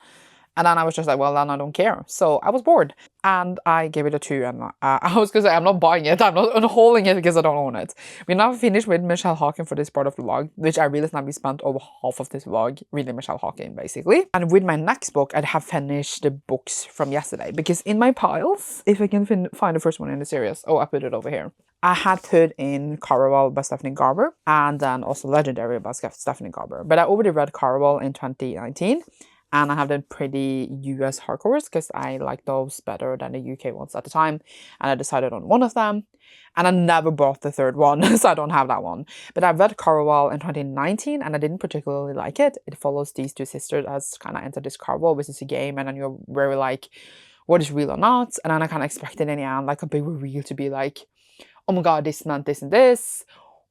And then I was just like, well, then I don't care. So I was bored. And I gave it a 2. And I was going to say, I'm not buying it. I'm not unhauling it because I don't own it. We now finished with Michelle Hawken for this part of the vlog, which I realized now we spent over half of this vlog reading Michelle Hawken, basically. And with my next book, I'd have finished the books from yesterday. Because in my piles, if I can find the first one in the series, oh, I put it over here. I had put in Caraval by Stephanie Garber and then also Legendary by Stephanie Garber. But I already read Caraval in 2019. And I have done pretty US hardcores because I like those better than the UK ones at the time. And I decided on one of them. And I never bought the third one, so I don't have that one. But I read Caraval in 2019 and I didn't particularly like it. It follows these two sisters as kind of enter this Caraval, which is a game. And then you're very like, what is real or not? And then I kind of expected in the end like a big reveal to be like, oh my god, this meant this and this.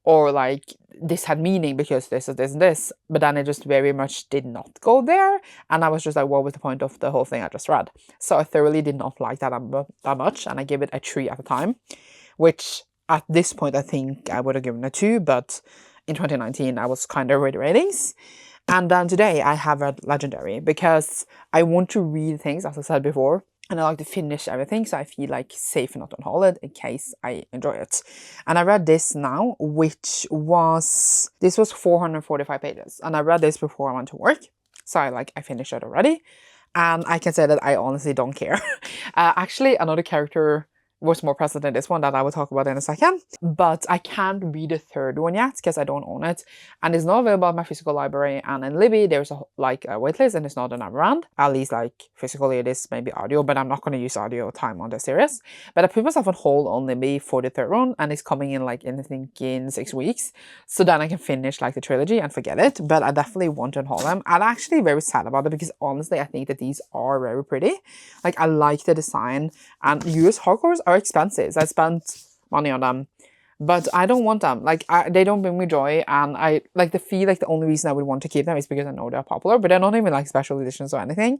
Or like, this had meaning because this and this and this. But then it just very much did not go there. And I was just like, what was the point of the whole thing I just read? So I thoroughly did not like that much. And I gave it a 3 at the time. Which, at this point, I think I would have given a 2. But in 2019, I was kind of ready ratings. And then today, I have read Legendary. Because I want to read things, as I said before. And I like to finish everything, so I feel like safe not to unhaul it in case I enjoy it. And I read this now, this was 445 pages. And I read this before I went to work. So I finished it already. And I can say that I honestly don't care. Actually, another character was more present in this one that I will talk about in a second. But I can't read the third one yet because I don't own it. And it's not available at my physical library. And in Libby, there's a waitlist and it's not an around. At least physically it is maybe audio, but I'm not going to use audio time on the series. But I put myself on hold on Libby for the third one and it's coming in I think in 6 weeks. So then I can finish the trilogy and forget it. But I definitely want to unhaul them. I'm actually very sad about it because honestly, I think that these are very pretty. I like the design and US hardcores are expensive. I spent money on them, but I don't want them. They don't bring me joy, and I feel like the only reason I would want to keep them is because I know they're popular, but they're not even special editions or anything.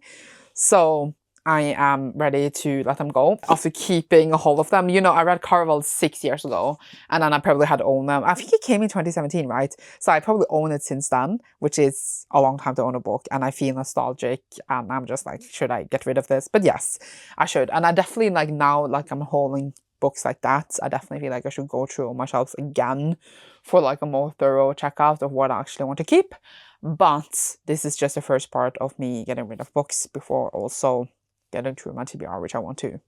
So I am ready to let them go after keeping a hold of them. You know, I read Caraval 6 years ago, and then I probably had owned them. I think it came in 2017, right? So I probably owned it since then, which is a long time to own a book, and I feel nostalgic, and I'm just like, should I get rid of this? But yes, I should. And I definitely now, I'm holding books like that, I definitely feel like I should go through all my shelves again for a more thorough checkout of what I actually want to keep. But this is just the first part of me getting rid of books before also getting through my TBR, which I want to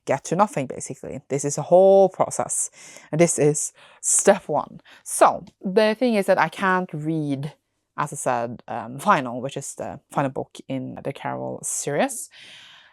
get to nothing, basically. This is a whole process, and this is step 1. So the thing is that I can't read, as I said, Final, which is the final book in the Carol series.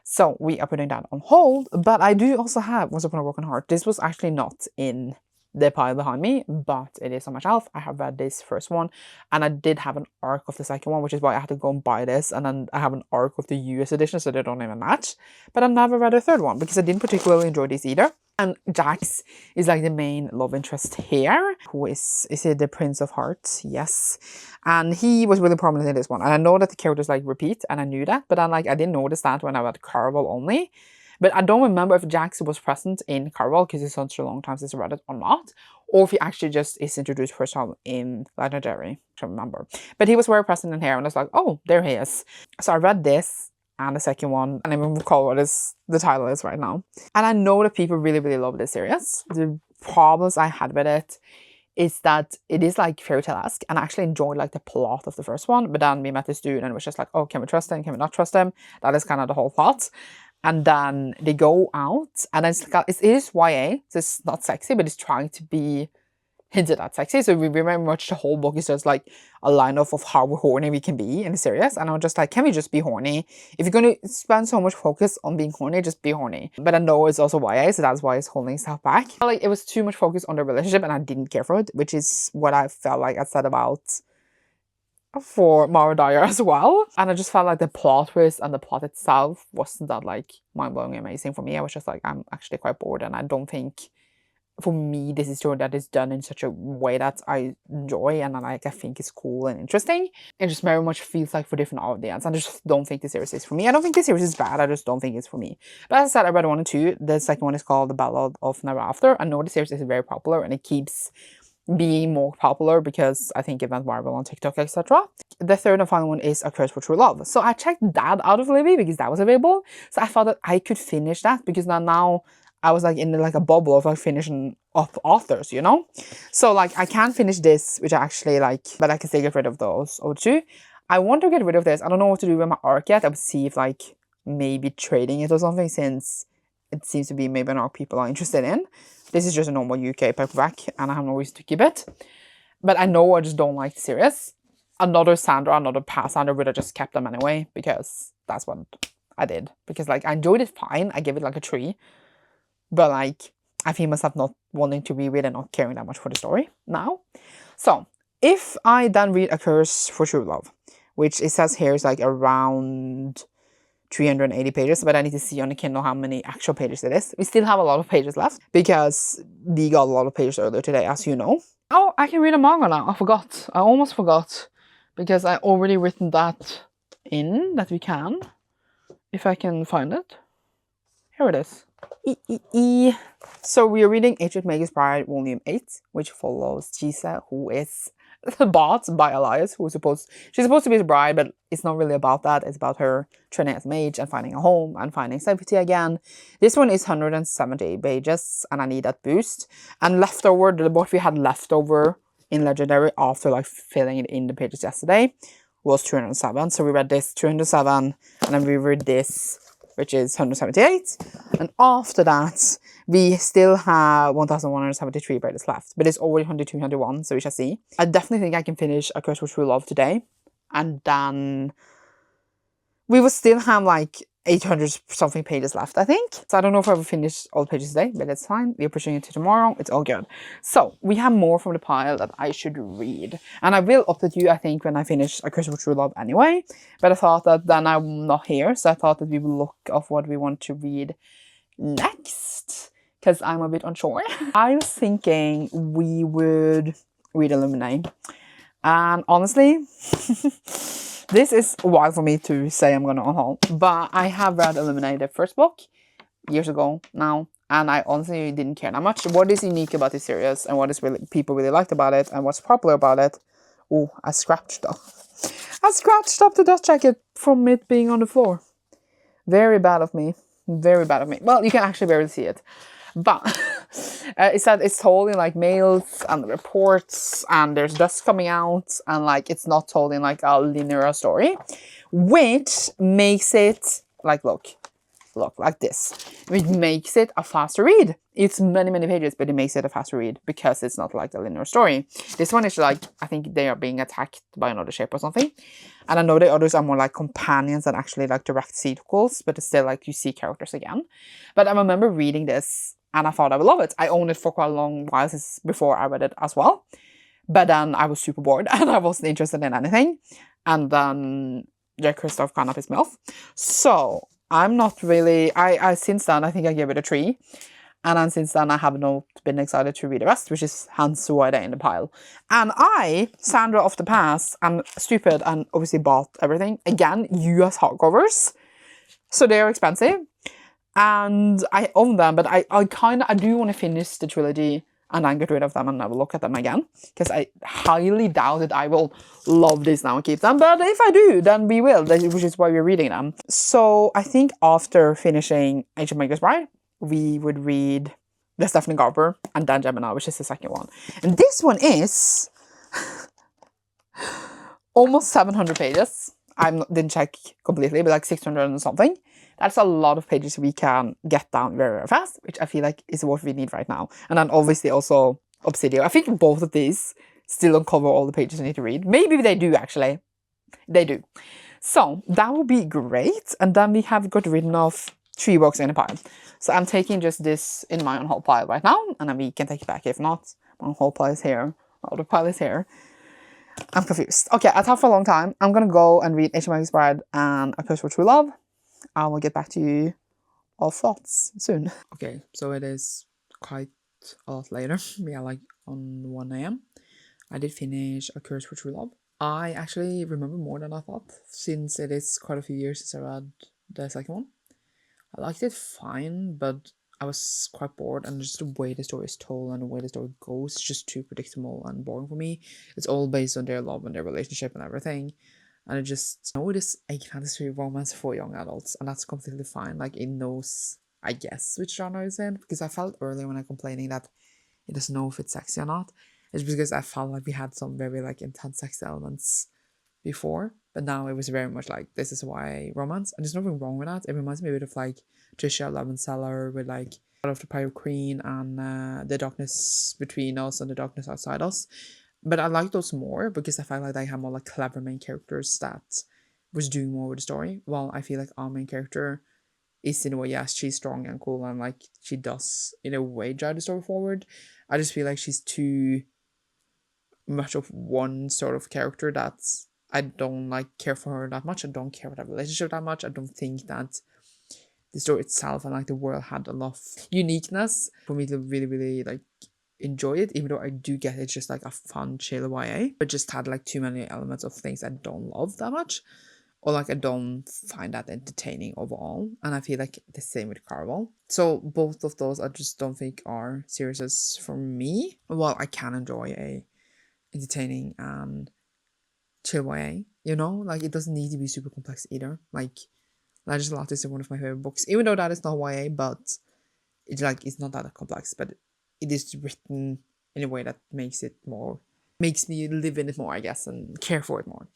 So we are putting that on hold, but I do also have Once Upon a Broken Heart. This was actually not in the pile behind me, but it is on my shelf. I have read this first one, and I did have an arc of the second one, which is why I had to go and buy this, and then I have an arc of the US edition, so they don't even match. But I never read a third one, because I didn't particularly enjoy this either. And Jax is the main love interest here, who is he the Prince of Hearts? Yes. And he was really prominent in this one. And I know that the characters repeat, and I knew that, but I didn't notice that when I read Caraval only. But I don't remember if Jax was present in Caraval, because it's such a long time since I read it, or not. Or if he actually just is introduced first time in Legendary. I don't remember. But he was very present in here, and I was like, oh, there he is. So I read this and the second one, and I don't recall what the title is right now. And I know that people really, really love this series. The problems I had with it is that it is fairy tale-esque, and I actually enjoyed the plot of the first one. But then we met this dude, and it was just oh, can we trust him? Can we not trust him? That is kind of the whole plot. And then they go out, and it is YA, so it's not sexy, but it's trying to be hinted at sexy. So we very much the whole book is just a line-off of how horny we can be in the series. And I'm just can we just be horny? If you're going to spend so much focus on being horny, just be horny. But I know it's also YA, so that's why it's holding itself back. It was too much focus on the relationship, and I didn't care for it, which is what I felt like I said about for Mara Dyer as well. And I just felt like the plot twist and the plot itself wasn't that like mind-blowing amazing for me. I was just like, I'm actually quite bored, and I don't think for me this is a story that is done in such a way that I enjoy and I think is cool and interesting. It just very much feels like for different audience. I just don't think the series is for me. I don't think the series is bad, I just don't think it's for me. But as I said, I read 1 and 2. The second one is called The Ballad of Never After. I know the series is very popular and it keeps being more popular because I think it went viral on TikTok, etc. The third and final one is A Curse for True Love. So I checked that out of Libby because that was available. So I thought that I could finish that because now I was like in like a bubble of like finishing up authors, you know? So like I can finish this, which I actually like, but I can still get rid of those other two. I want to get rid of this. I don't know what to do with my arc yet. I would see if like maybe trading it or something, since it seems to be maybe an arc people are interested in. This is just a normal UK paperback and I have no reason to keep it. But I know I just don't like the series. Another past Sandra would have just kept them anyway, because that's what I did. Because like I enjoyed it fine. I gave it like a 3. But like I feel myself not wanting to reread and not caring that much for the story now. So if I then read A Curse for True Love, which it says here is like around 380 pages, but I need to see on the Kindle how many actual pages it is. We still have a lot of pages left because we got a lot of pages earlier today, as you know. Oh, I can read a manga now. I forgot. I almost forgot because I already written that in, that we can, if I can find it. Here it is. So we are reading Agent Magus Bride Volume 8, which follows Chisa, who is bought by Elias, she's supposed to be the bride, but it's not really about that. It's about her training as a mage and finding a home and finding safety again. This one is 170 pages and I need that boost. And leftover, what we had leftover in Legendary after like filling it in the pages yesterday was 207. So we read this 207 and then we read this, which is 178. And after that, we still have 1,173 pages left, but it's already 201, so we shall see. I definitely think I can finish A Curse for True Love today, and then we will still have like 800 something pages left, I think. So I don't know if I will finish all the pages today, but it's fine. We're pushing it to tomorrow. It's all good. So we have more from the pile that I should read, and I will update you, I think, when I finish A Curse for True Love anyway. But I thought that then I'm not here, so I thought that we will look of what we want to read next, because I'm a bit unsure. I was thinking we would read Illuminate, and honestly, this is wild for me to say I'm gonna unhaul, but I have read Illuminate, the first book, years ago now, and I honestly didn't care that much. What is unique about this series and what is really people really liked about it and what's popular about it? Oh, I scratched up the dust jacket from it being on the floor. Very bad of me. Very bad of me. Well, you can actually barely see it. But it said it's told in like mails and reports, and there's dust coming out, and like it's not told in like a linear story, which makes it like look like this, which makes it a faster read. It's many pages, but it makes it a faster read because it's not like a linear story. This one is like, I think they are being attacked by another shape or something, and I know the others are more like companions than actually like direct sequels, but it's still like you see characters again. But I remember reading this and I thought I would love it. I owned it for quite a long while since before I read it as well, but then I was super bored and I wasn't interested in anything, and then Jack Christoph kind of pissed me off. So I'm not really, I since then I think I gave it a 3. And then since then, I have not been excited to read the rest, which is hence why they're in the pile. And I, Sandra of the past, am stupid and obviously bought everything. Again, US hardcovers. So they're expensive. And I own them, but I do want to finish the trilogy and then get rid of them and never look at them again. Because I highly doubt that I will love this now and keep them. But if I do, then we will, which is why we're reading them. So I think after finishing Agent Magus Bride, we would read The Stephanie Garber and then Gemini, which is the second one. And this one is almost 700 pages. I didn't check completely, but like 600 and something. That's a lot of pages we can get down very fast, which I feel like is what we need right now. And then obviously also Obsidian. I think both of these still don't cover all the pages I need to read. Maybe they do, actually. They do. So that would be great. And then we have got rid of 3 books in a pile. So I'm taking just this in my Unhaul pile right now, and then we can take it back if not. My Unhaul pile is here, my other pile is here. I'm confused. Okay, I thought for a long time. I'm gonna go and read HMX Bride and A Curse for True Love. I will get back to you all thoughts soon. Okay, so it is quite a lot later. Yeah, like on 1 a.m. I did finish A Curse for True Love. I actually remember more than I thought, since it is quite a few years since I read the second one. I liked it fine, but I was quite bored, and just the way the story is told and the way the story goes is just too predictable and boring for me. It's all based on their love and their relationship and everything. And it just, it is a fantasy romance for young adults, and that's completely fine. Like, it knows, I guess, which genre it's in, because I felt earlier when I complaining that it doesn't know if it's sexy or not. It's because I felt like we had some very like intense sex elements before, but now it was very much like, this is why romance, and there's nothing wrong with that. It reminds me a bit of like Trisha Love and Cellar with like of the Pirate Queen and the darkness between us and the darkness outside us. But I like those more because I felt like they have more like clever main characters that was doing more with the story. While I feel like our main character is, in a way, yes, she's strong and cool and like she does in a way drive the story forward. I just feel like she's too much of one sort of character that I don't like care for her that much. I don't care about that relationship that much. I don't think that the story itself and like the world had enough uniqueness for me to really, really like enjoy it, even though I do get it's just like a fun chill YA, but just had like too many elements of things I don't love that much, or like I don't find that entertaining overall. And I feel like the same with Carvel. So both of those I just don't think are series for me. Well, I can enjoy a entertaining and chill YA, you know, like it doesn't need to be super complex either. Like Legends of Lattice is one of my favorite books, even though that is not YA, but it's like it's not that complex, but it is written in a way that makes me live in it more, I guess, and care for it more.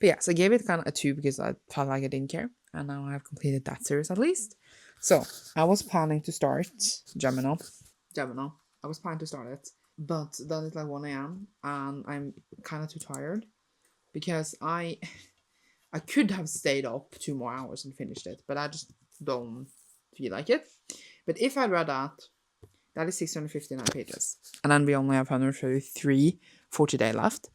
But yeah, so I gave it kind of a 2 because I felt like I didn't care, and now I have completed that series at least. So I was planning to start Gemini. I was planning to start it, but then it's like 1 a.m. and I'm kind of too tired because I could have stayed up 2 more hours and finished it, but I just don't feel like it. But if I read that is 659 pages. And then we only have 133 for today left.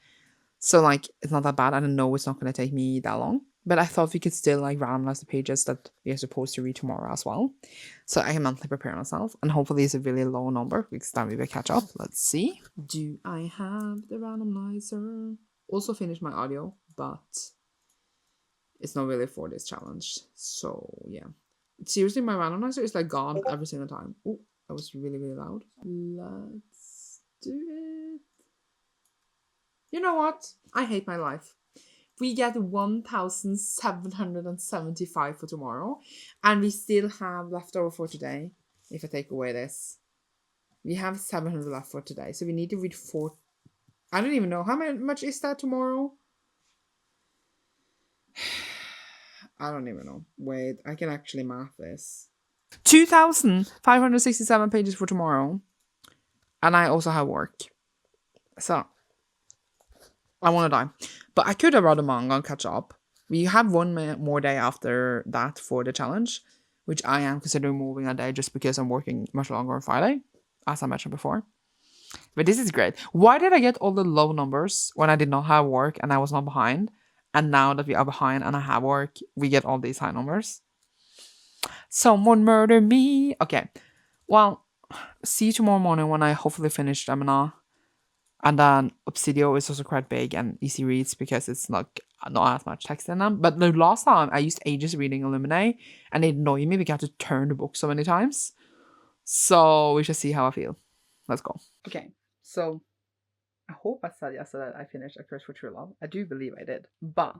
So, like, it's not that bad. I know it's not going to take me that long. But I thought we could still, like, randomize the pages that we are supposed to read tomorrow as well. So I can mentally prepare myself. And hopefully it's a really low number because then we will catch up. Let's see. Do I have the randomizer? Also finished my audio, but it's not really for this challenge. So, yeah. Seriously, my randomizer is, like, gone every single time. Ooh. That was really, really loud. Let's do it. You know what? I hate my life. We get 1,775 for tomorrow. And we still have leftover for today. If I take away this. We have 700 left for today. So we need to read 4. I don't even know. How much is that tomorrow? I don't even know. Wait, I can actually math this. 2,567 pages for tomorrow. And I also have work. So, I want to die. But I could have read a manga and catch up. We have one more day after that for the challenge, which I am considering moving a day just because I'm working much longer on Friday, as I mentioned before. But this is great. Why did I get all the low numbers when I did not have work and I was not behind? And now that we are behind and I have work, we get all these high numbers. Someone murder me. Okay. Well, see you tomorrow morning when I hopefully finish Gemini. And then Obsidio is also quite big and easy reads because it's not as much text in them. But the last time I used ages reading Illuminate and it annoyed me because I had to turn the book so many times. So we shall see how I feel. Let's go. Okay, so I hope I said yesterday that I finished A Curse for True Love. I do believe I did. But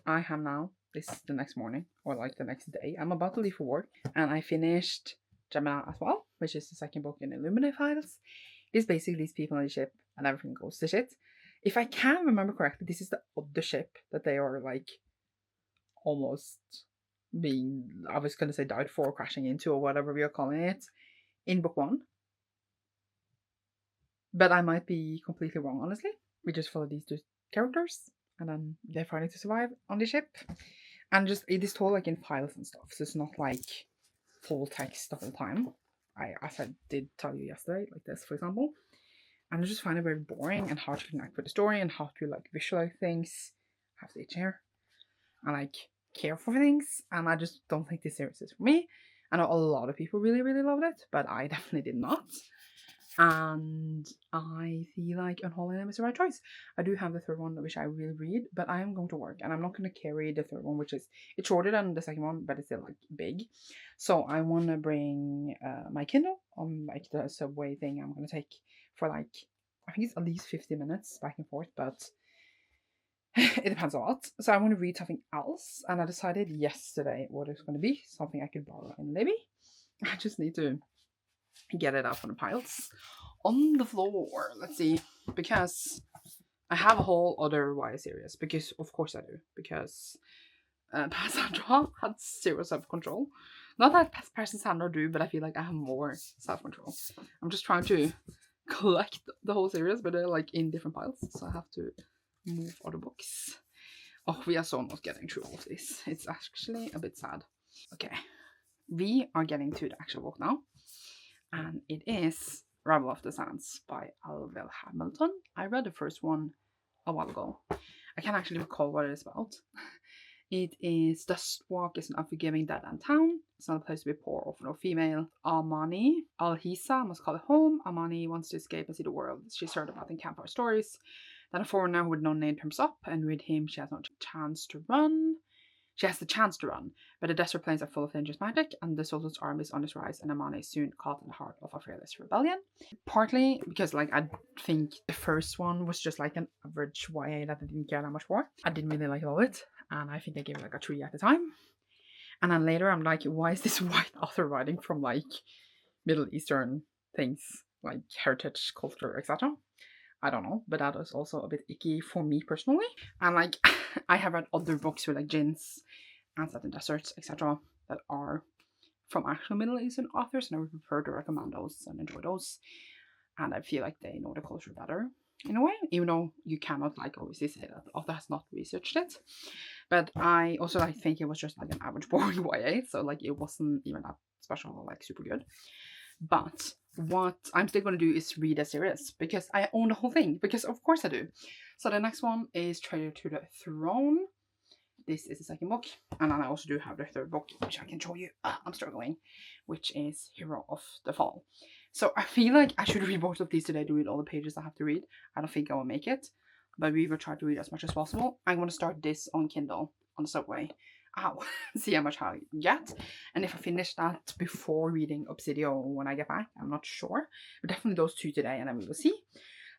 I have now, this is the next morning, or like the next day. I'm about to leave for work. And I finished Gemini as well, which is the second book in Illuminate files. It's basically these people on the ship and everything goes to shit. If I can remember correctly, this is the other ship that they are like almost being, I was going to say died for, crashing into, or whatever we are calling it, in book 1. But I might be completely wrong, honestly. We just follow these 2 characters and then they're fighting to survive on the ship. And just, it is told like in files and stuff, so it's not like full text the whole time. As I did tell you yesterday, like this, for example. And I just find it very boring and hard to connect with the story and how to like visualize things. I have to eat here. And like care for things. And I just don't think this series is for me. I know a lot of people really, really loved it, but I definitely did not. And I feel like Unhaul is the right choice. I do have the third one, which I will read, but I am going to work and I'm not going to carry the third one, which is, it's shorter than the second one, but it's still like big. So I want to bring my Kindle on like the subway thing I'm going to take for like, I think it's at least 50 minutes back and forth, but it depends a lot. So I want to read something else, and I decided yesterday what it's going to be, something I could borrow in Libby. I just need to get it up on the piles on the floor. Let's see, because I have a whole other YA series, because of course I do, because Cassandra had zero self-control. Not that Cassandra do, but I feel like I have more self-control. I'm just trying to collect the whole series, but they're like in different piles, so I have to move other books. Oh, we are so not getting through all of this. It's actually a bit sad. Okay, we are getting to the actual book now, and it is Rebel of the Sands by Alvin Hamilton. I read the first one a while ago. I can't actually recall what it is about. It is Dustwalk is an unforgiving dead-end town. It's not a place to be poor, orphan, or female. Amani, Al-Hisa, must call it home. Amani wants to escape and see the world she's heard about in campfire stories. Then a foreigner with no name turns up, and with him she has no chance to run. She has the chance to run, but the desert plains are full of dangerous magic, and the Sultan's army is on its rise, and Amani is soon caught in the heart of a fearless rebellion. Partly because, like, I think the first one was just like an average YA that I didn't care that much for. I didn't really like all of it, and I think I gave it like a 3 at the time. And then later I'm like, why is this white author writing from like Middle Eastern things, like heritage, culture, etc.? I don't know, but that is also a bit icky for me personally. And like, I have read other books with like jinns and set in deserts, etc., that are from actual Middle Eastern authors, and I would prefer to recommend those and enjoy those. And I feel like they know the culture better in a way, even though you cannot like obviously say that the author has not researched it. But I also like think it was just like an average boring YA, so like it wasn't even that special or like super good. But what I'm still going to do is read a series, because I own the whole thing, because of course I do. So the next one is Treasure to the Throne. This is the second book, and then I also do have the third book, which I can show you. I'm struggling, which is Hero of the Fall. So I feel like I should read both of these today to read all the pages I have to read. I don't think I will make it, but we will try to read as much as possible. I'm going to start this on Kindle on the subway. See how much I get, and if I finish that before reading Obsidian when I get back, I'm not sure, but definitely those two today, and then we will see.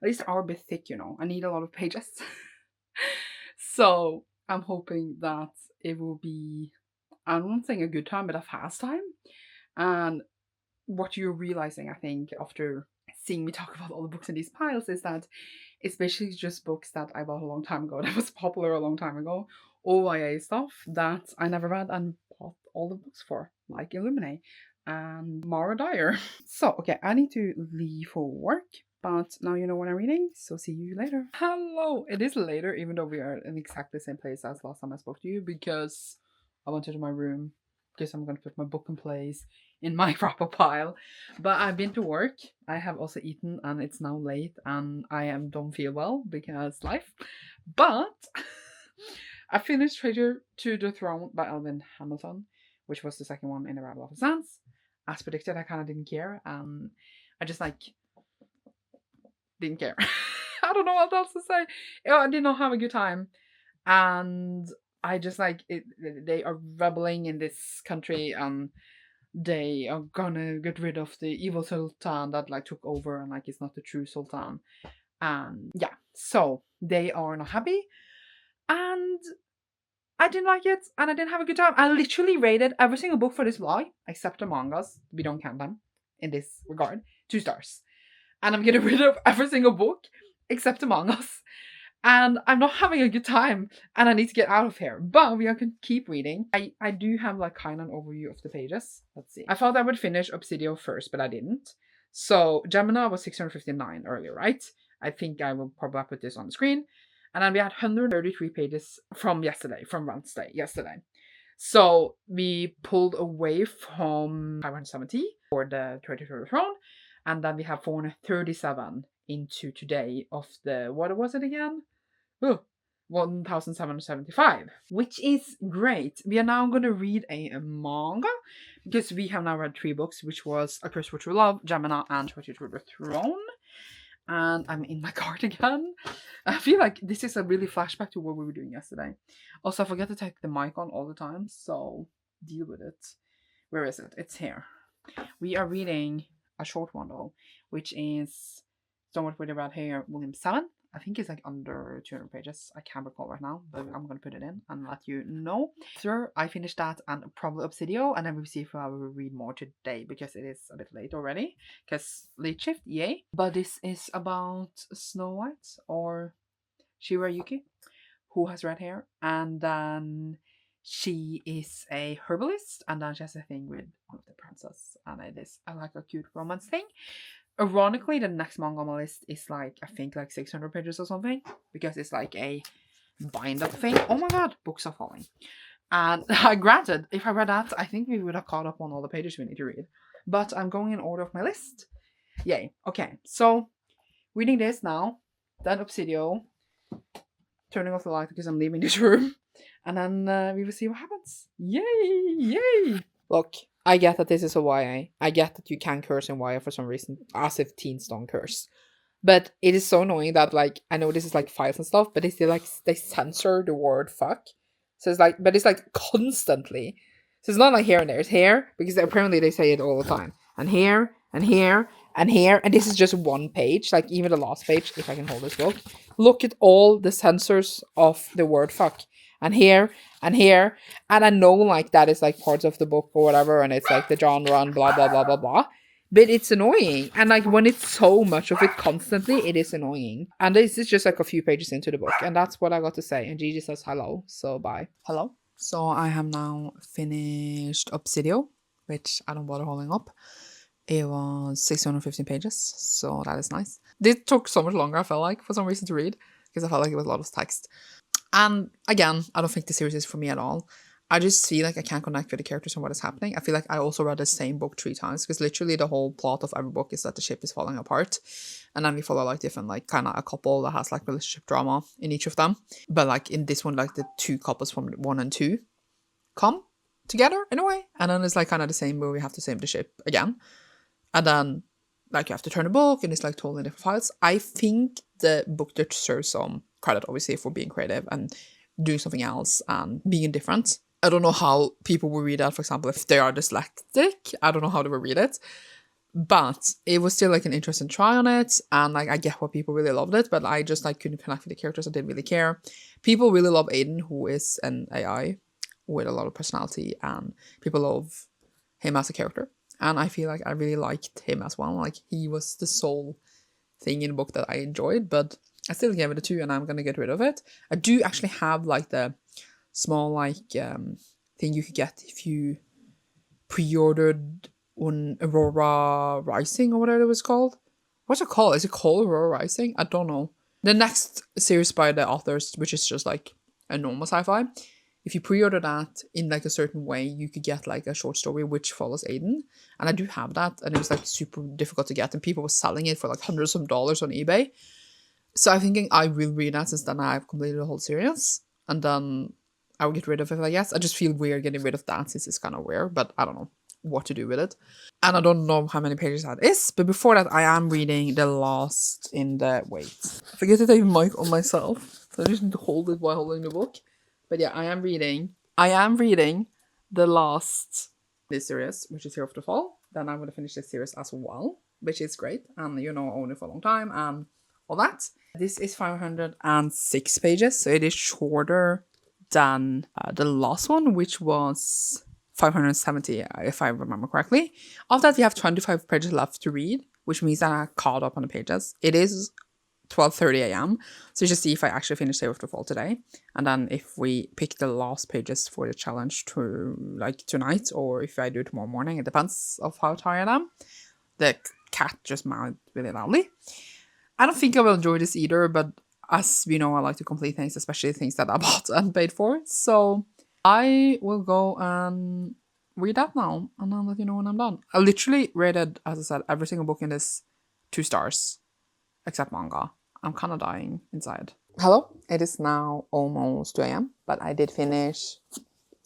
At least they are a bit thick, you know. I need a lot of pages. So I'm hoping that it will be, I'm not saying a good time, but a fast time. And what you're realizing, I think, after seeing me talk about all the books in these piles, is that it's basically just books that I bought a long time ago, that was popular a long time ago, OYA stuff that I never read and bought all the books for, like Illuminate and Mara Dyer. So, okay, I need to leave for work, but now you know what I'm reading, so see you later. Hello! It is later, even though we are in exactly the same place as last time I spoke to you, because I went to my room, because I'm going to put my book in place in my wrap up pile. But I've been to work, I have also eaten, and it's now late, and don't feel well because life. But I finished Treasure to the Throne by Alvin Hamilton, which was the second one in the Rebel of the Sands. As predicted, I kind of didn't care. I just like didn't care. I don't know what else to say. I did not have a good time, and I just like it. They are rebelling in this country, and they are gonna get rid of the evil sultan that like took over, and like it's not the true sultan. And yeah, so they are not happy, and I didn't like it, and I didn't have a good time. I literally rated every single book for this vlog, except the mangas. We don't count them in this regard. 2 stars. And I'm getting rid of every single book except the mangas. And I'm not having a good time, and I need to get out of here. But we can keep reading. I do have like kind of an overview of the pages. Let's see. I thought I would finish Obsidian first, but I didn't. So Gemini was 659 earlier, right? I think I will probably put this on the screen. And then we had 133 pages from yesterday, from Wednesday, yesterday. So we pulled away from 570 for the 33rd Throne, and then we have 437 into today of the, what was it again? Oh, 1775, which is great. We are now going to read a manga because we have now read 3 books, which was A Curse for True Love, Gemina, and 22 the Throne. And I'm in my cardigan. I feel like this is a really flashback to what we were doing yesterday. Also, I forget to take the mic on all the time, so deal with it. Where is it? It's here. We are reading a short one though, which is Somewhat with the Red Hair, Volume 7. I think it's like under 200 pages. I can't recall right now, but I'm gonna put it in and let you know. After I finish that and probably Obsidio, and then we'll see if I will read more today because it is a bit late already. Because late shift, yay. But this is about Snow White or Shirayuki, who has red hair, and then she is a herbalist, and then she has a thing with the princess, and it is like a cute romance thing. Ironically, the next manga on my list is like, I think like 600 pages or something, because it's like a bind up thing. Oh my god, books are falling. And granted, if I read that, I think we would have caught up on all the pages we need to read. But I'm going in order of my list. Yay. Okay, so reading this now, then Obsidio, turning off the light because I'm leaving this room, and then we will see what happens. Yay! Yay! Look, I get that this is a YA. I get that you can curse in YA for some reason, as if teens don't curse. But it is so annoying that, like, I know this is like FAES and stuff, but they still like they censor the word fuck. So it's like, but it's like constantly. So it's not like here and there. It's here because apparently they say it all the time, and here and here and here, and this is just one page. Like even the last page, if I can hold this book, look at all the censors of the word fuck, and here and here, and I know like that is like parts of the book or whatever, and it's like the genre and blah blah blah blah blah. But it's annoying, and like when it's so much of it constantly, it is annoying. And this is just like a few pages into the book, and that's what I got to say. And Gigi says hello, so bye. Hello. So I have now finished Obsidio, which I don't bother holding up. It was 615 pages, so that is nice. This took so much longer, I felt like, for some reason to read, because I felt like it was a lot of text. And again, I don't think the series is for me at all. I just feel like I can't connect with the characters and what is happening. I feel like I also read the same book 3 times, because literally the whole plot of every book is that the ship is falling apart. And then we follow like different, like kind of a couple that has like relationship drama in each of them. But like in this one, like the 2 couples from 1 and 2 come together in a way. And then it's like kind of the same where we have to save the ship again. And then like you have to turn a book and it's like totally different files. I think the book deserves some credit, obviously, for being creative and doing something else and being different. I don't know how people will read that, for example, if they are dyslexic. I don't know how they will read it. But it was still like an interesting try on it. And like I get why people really loved it, but I just like couldn't connect with the characters. I didn't really care. People really love Aiden, who is an AI with a lot of personality, and people love him as a character. And I feel like I really liked him as well. Like he was the sole thing in the book that I enjoyed, but I still gave it a 2 and I'm gonna get rid of it. I do actually have like the small like thing you could get if you pre-ordered on Aurora Rising or whatever it was called. What's it called? Is it called Aurora Rising? I don't know. The next series by the authors, which is just like a normal sci-fi, if you pre-order that in like a certain way, you could get like a short story which follows Aiden. And I do have that, and it was like super difficult to get, and people were selling it for like hundreds of dollars on eBay. So I'm thinking I will read that, since then I've completed the whole series, and then I will get rid of it, I guess. I just feel weird getting rid of that, since it's kind of weird, but I don't know what to do with it. And I don't know how many pages that is, but before that I am reading the last in the... Wait. I forget to take the mic on myself, so I just need to hold it while holding the book. But yeah, I am reading the last this series, which is Here of the Fall. Then I'm going to finish this series as well, which is great. And you know, I own it for a long time and all that. This is 506 pages, so it is shorter than the last one, which was 570, if I remember correctly. After that, we have 25 pages left to read, which means that I caught up on the pages. It is 12:30 a.m. So just see if I actually finish Save of the Fall today. And then if we pick the last pages for the challenge to like tonight, or if I do tomorrow morning, it depends of how tired I am. The cat just meowed really loudly. I don't think I will enjoy this either, but as we know, I like to complete things, especially things that I bought and paid for. So I will go and read that now, and then let you know when I'm done. I literally rated, as I said, every single book in this 2 stars. except manga. I'm kind of dying inside. Hello, it is now almost 2 a.m. but I did finish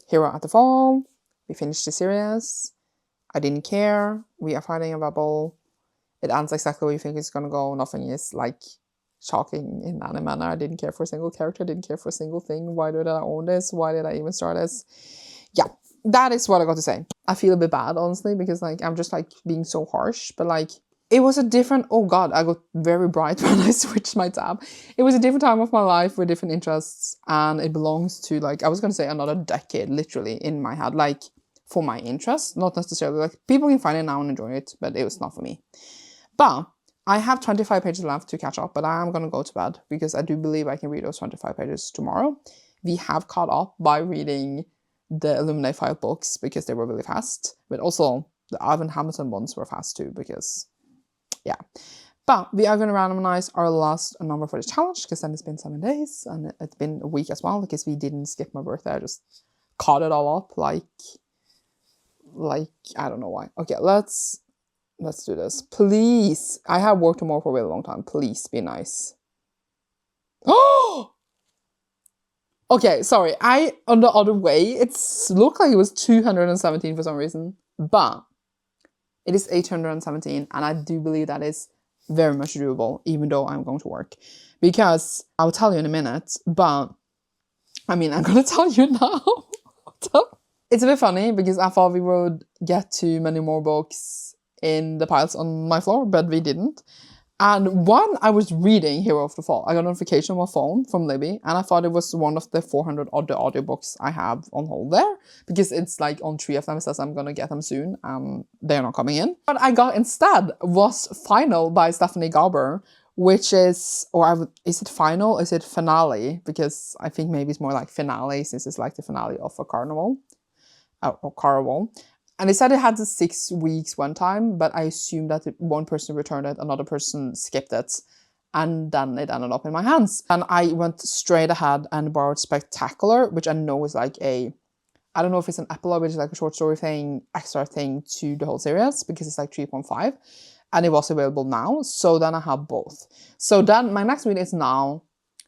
Hero at the Fall. We finished the series. I didn't care. We are fighting a bubble. It ends exactly where you think it's gonna go. Nothing is like shocking in any manner. I didn't care for a single character. I didn't care for a single thing. Why did I own this? Why did I even start this? Yeah, that is what I got to say. I feel a bit bad, honestly, because like I'm just like being so harsh, but like it was a different, oh god, I got very bright when I switched my tab. It was a different time of my life with different interests, and it belongs to like, I was gonna say another decade, literally, in my head, like for my interests, not necessarily like people can find it now and enjoy it, but it was not for me. But I have 25 pages left to catch up, but I am gonna go to bed because I do believe I can read those 25 pages tomorrow. We have caught up by reading the Illuminate 5 books because they were really fast, but also the Ivan Hamilton ones were fast too because, yeah. But we are going to randomize our last number for the challenge because then it's been 7 days and it's been a week as well because we didn't skip my birthday. I just caught it all up like I don't know why. Okay, let's do this. Please. I have worked tomorrow for a really long time. Please be nice. Oh! Okay, sorry. On the other way, it looked like it was 217 for some reason, but it is 817, and I do believe that is very much doable, even though I'm going to work. Because I'll tell you in a minute, but I mean, I'm going to tell you now. It's a bit funny because I thought we would get to many more books in the piles on my floor, but we didn't. And one, I was reading Hero of the Fall. I got a notification on my phone from Libby, and I thought it was one of the 400 other audiobooks I have on hold there, because it's like on 3 of them. It says I'm gonna get them soon, and they're not coming in. What I got instead was Final by Stephanie Garber, which is, is it Final? Is it Finale? Because I think maybe it's more like Finale, since it's like the finale of a carnival, or Carnival. And they said it had the 6 weeks one time, but I assumed that one person returned it, another person skipped it, and then it ended up in my hands. And I went straight ahead and borrowed Spectacular, which I know is like I don't know if it's an epilogue, which is like a short story thing, extra thing to the whole series, because it's like 3.5, and it was available now, so then I have both. So then my next read is now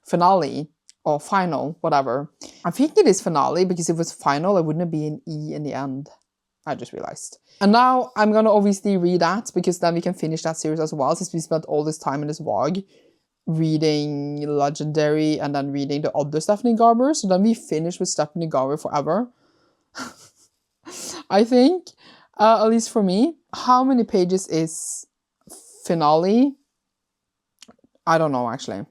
Finale, or Final, whatever. I think it is Finale, because if it was Final, it wouldn't be an E in the end. I just realized. And now I'm gonna obviously read that because then we can finish that series as well, since we spent all this time in this vlog reading Legendary and then reading the other Stephanie Garber. So then we finish with Stephanie Garber forever. I think, at least for me. How many pages is Finale? I don't know actually.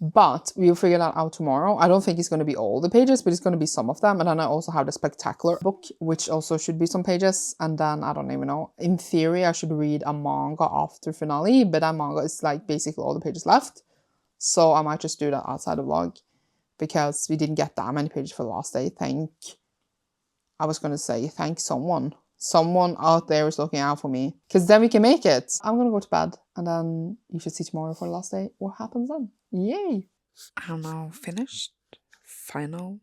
But we'll figure that out tomorrow. I don't think it's going to be all the pages, but it's going to be some of them. And then I also have the Spectacular book, which also should be some pages. And then, I don't even know. In theory, I should read a manga after Finale, but that manga is like basically all the pages left. So I might just do that outside the vlog, because we didn't get that many pages for the last day. Thank someone. Someone out there is looking out for me, because then we can make it. I'm gonna go to bed, and then you should see tomorrow for the last day what happens then. Yay! I'm now finished. Finale.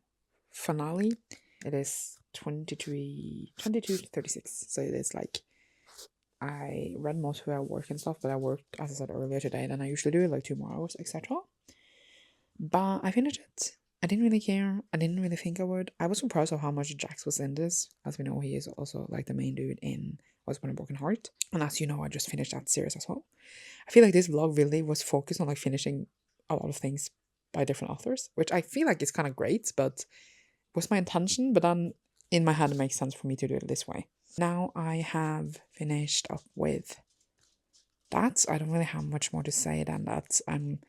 It is 22:36. So it is like, I read most of it at work and stuff, but I worked, as I said earlier today, than I usually do, like 2 more hours, etc. But I finished it. I didn't really care. I didn't really think I would. I was surprised of how much Jax was in this. As we know, he is also like the main dude in What's Been a Broken Heart. And as you know, I just finished that series as well. I feel like this vlog really was focused on like finishing a lot of things by different authors, which I feel like is kind of great, but was my intention. But then in my head, it makes sense for me to do it this way. Now I have finished up with that. I don't really have much more to say than that. I'm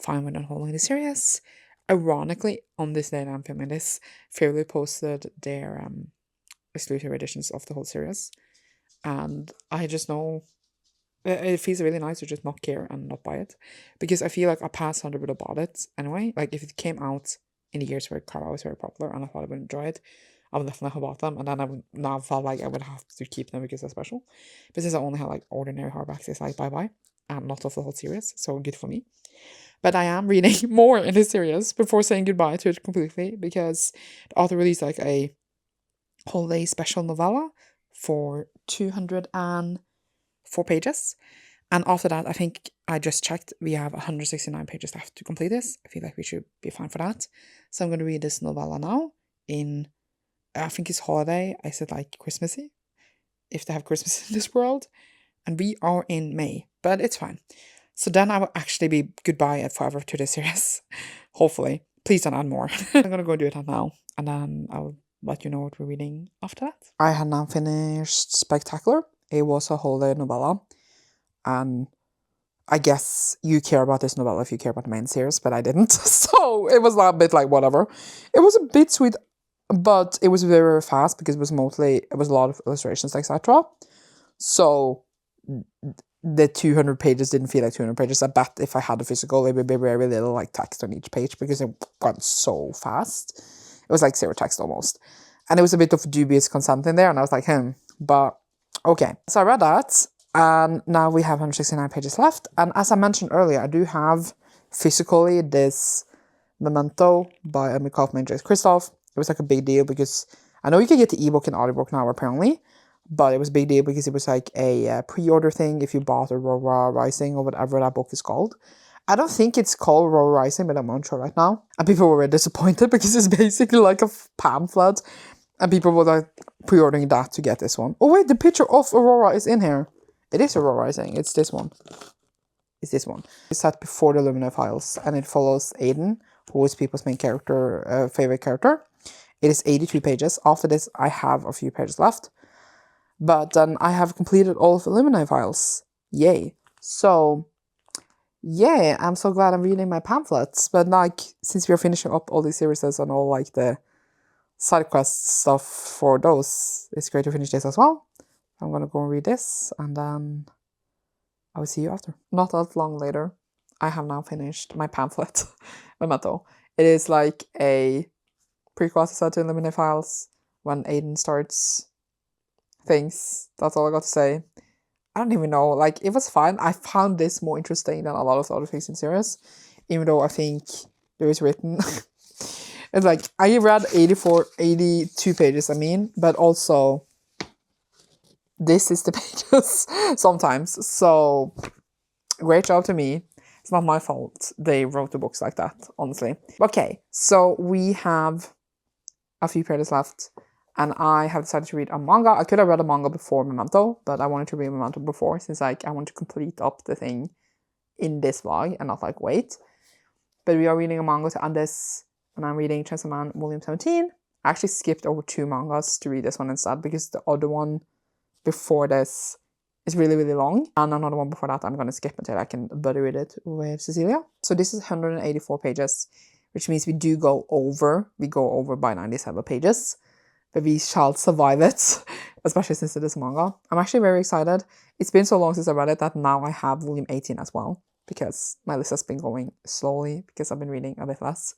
fine with unholding the series. Ironically, on this day that I'm filming this, Fairly posted their exclusive editions of the whole series, and I just know it feels really nice to just not care and not buy it, because I feel like I past 100 would have bought it anyway. Like if it came out in the years where Carl was very popular and I thought I would enjoy it, I would definitely have bought them, and then I would now felt like I would have to keep them because they're special. But since I only have like ordinary hardbacks, it's like bye and not of the whole series, so good for me. But I am reading more in this series before saying goodbye to it completely, because the author released like a holiday special novella for 204 pages. And after that, I think I just checked, we have 169 pages left to complete this. I feel like we should be fine for that. So I'm going to read this novella now in, I think it's holiday. I said like Christmassy, if they have Christmas in this world. And we are in May, but it's fine. So then I will actually be goodbye at forever to this series. Hopefully. Please don't add more. I'm going to go do it now. And then I'll let you know what we're reading after that. I had now finished Spectacular. It was a holiday novella. And I guess you care about this novella if you care about the main series, but I didn't. So it was a bit like whatever. It was a bit sweet, but it was very, very fast because it was a lot of illustrations, etc. So the 200 pages didn't feel like 200 pages. I bet if I had a physical, it would be very little like text on each page because it went so fast. It was like zero text almost. And it was a bit of dubious consent in there, and I was like, but okay. So I read that, and now we have 169 pages left. And as I mentioned earlier, I do have physically this Memento by Emily Kaufman and Jace Kristoff. It was like a big deal because I know you can get the ebook and audiobook now apparently, but it was a big deal because it was like a pre-order thing if you bought Aurora Rising or whatever that book is called. I don't think it's called Aurora Rising, but I'm unsure right now. And people were very disappointed because it's basically like a pamphlet. And people were like pre-ordering that to get this one. Oh wait, the picture of Aurora is in here. It is Aurora Rising. It's this one. It's this one. It's set before the Lumina Files, and it follows Aiden, who is people's main character, favorite character. It is 82 pages. After this, I have a few pages left. But then I have completed all of the Lumina Files. Yay. So, yeah, I'm so glad I'm reading my pamphlets. But like, since we're finishing up all these series and all like the side quest stuff for those, it's great to finish this as well. I'm gonna go and read this, and then I will see you after. Not that long later, I have now finished my pamphlet, Memento. It is like a prequel to Illuminate Files when Aiden starts things. That's all I got to say. I don't even know, like, it was fine. I found this more interesting than a lot of the other things in series, even though I think it was written. It's like, I read 82 pages, but also this is the pages sometimes. So, great job to me. It's not my fault they wrote the books like that, honestly. Okay, so we have a few pages left, and I have decided to read a manga. I could have read a manga before Memento, but I wanted to read Memento before, since like I want to complete up the thing in this vlog and not like wait. But we are reading a manga to end this, and I'm reading Chainsaw Man Volume 17. I actually skipped over 2 mangas to read this one instead, because the other one before this is really, really long. And another one before that I'm going to skip until I can buddy read it with Cecilia. So this is 184 pages, which means we go over by 97 pages. But we shall survive it, especially since it is manga. I'm actually very excited. It's been so long since I read it that now I have volume 18 as well, because my list has been going slowly because I've been reading a bit less.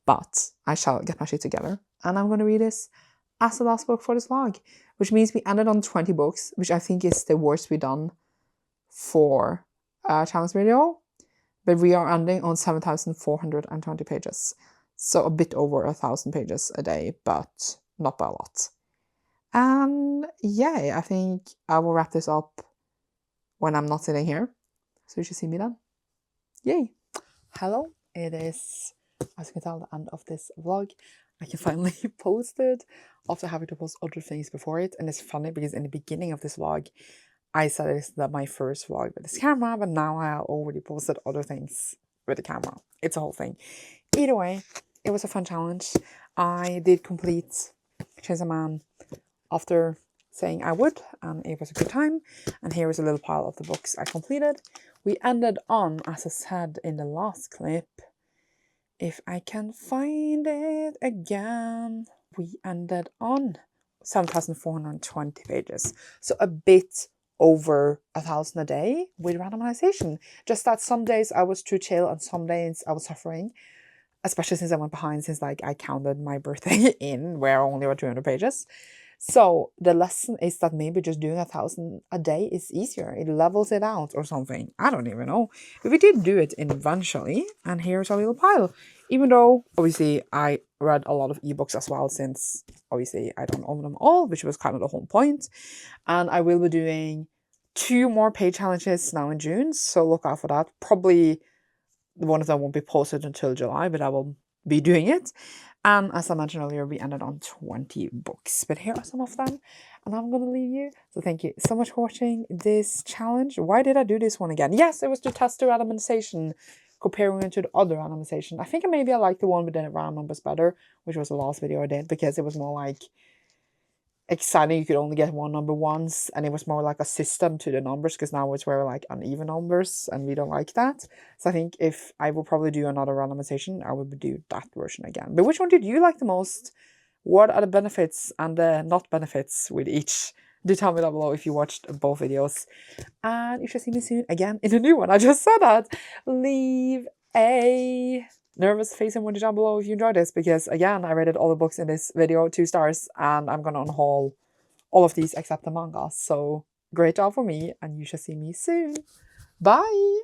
But I shall get my shit together, and I'm going to read this as the last book for this vlog, which means we ended on 20 books, which I think is the worst we've done for a challenge video. But we are ending on 7,420 pages. So a bit over 1,000 pages a day, but not by a lot. And yeah, I think I will wrap this up when I'm not sitting here. So you should see me then. Yay! Hello, it is, as you can tell, the end of this vlog. I can finally post it after having to post other things before it. And it's funny because in the beginning of this vlog, I said it's my first vlog with this camera, but now I already posted other things with the camera. It's a whole thing. Either way, it was a fun challenge. I did complete Chainsaw Man after saying I would, and it was a good time. And here is a little pile of the books I completed. We ended on, as I said in the last clip, if I can find it again, we ended on 7,420 pages. So a bit over 1,000 a day with randomization. Just that some days I was too chill and some days I was suffering. Especially since I went behind, since like I counted my birthday in where I only were 200 pages. So the lesson is that maybe just doing 1,000 a day is easier. It levels it out or something. I don't even know. But we did do it eventually. And here's a little pile. Even though, obviously, I read a lot of ebooks as well, since, obviously, I don't own them all, which was kind of the whole point. And I will be doing 2 more page challenges now in June, so look out for that. Probably one of them won't be posted until July, but I will be doing it. And as I mentioned earlier, we ended on 20 books, but here are some of them, and I'm gonna leave you. So thank you so much for watching this challenge. Why did I do this one again? Yes, it was to test the randomization, comparing it to the other randomization. I think maybe I liked the one with the round numbers better, which was the last video I did, because it was more like exciting. You could only get one number once, and it was more like a system to the numbers, because now it's where like uneven numbers, and we don't like that. So I think if I will probably do another randomization, I would do that version again. But which one did you like the most? What are the benefits and the not benefits with each? Do tell me down below if you watched both videos. And you should see me soon again in a new one. I just said that. Leave a nervous face emoji down below if you enjoyed this, because again, I rated all the books in this video 2 stars, and I'm gonna unhaul all of these except the manga. So great job for me, and you shall see me soon. Bye!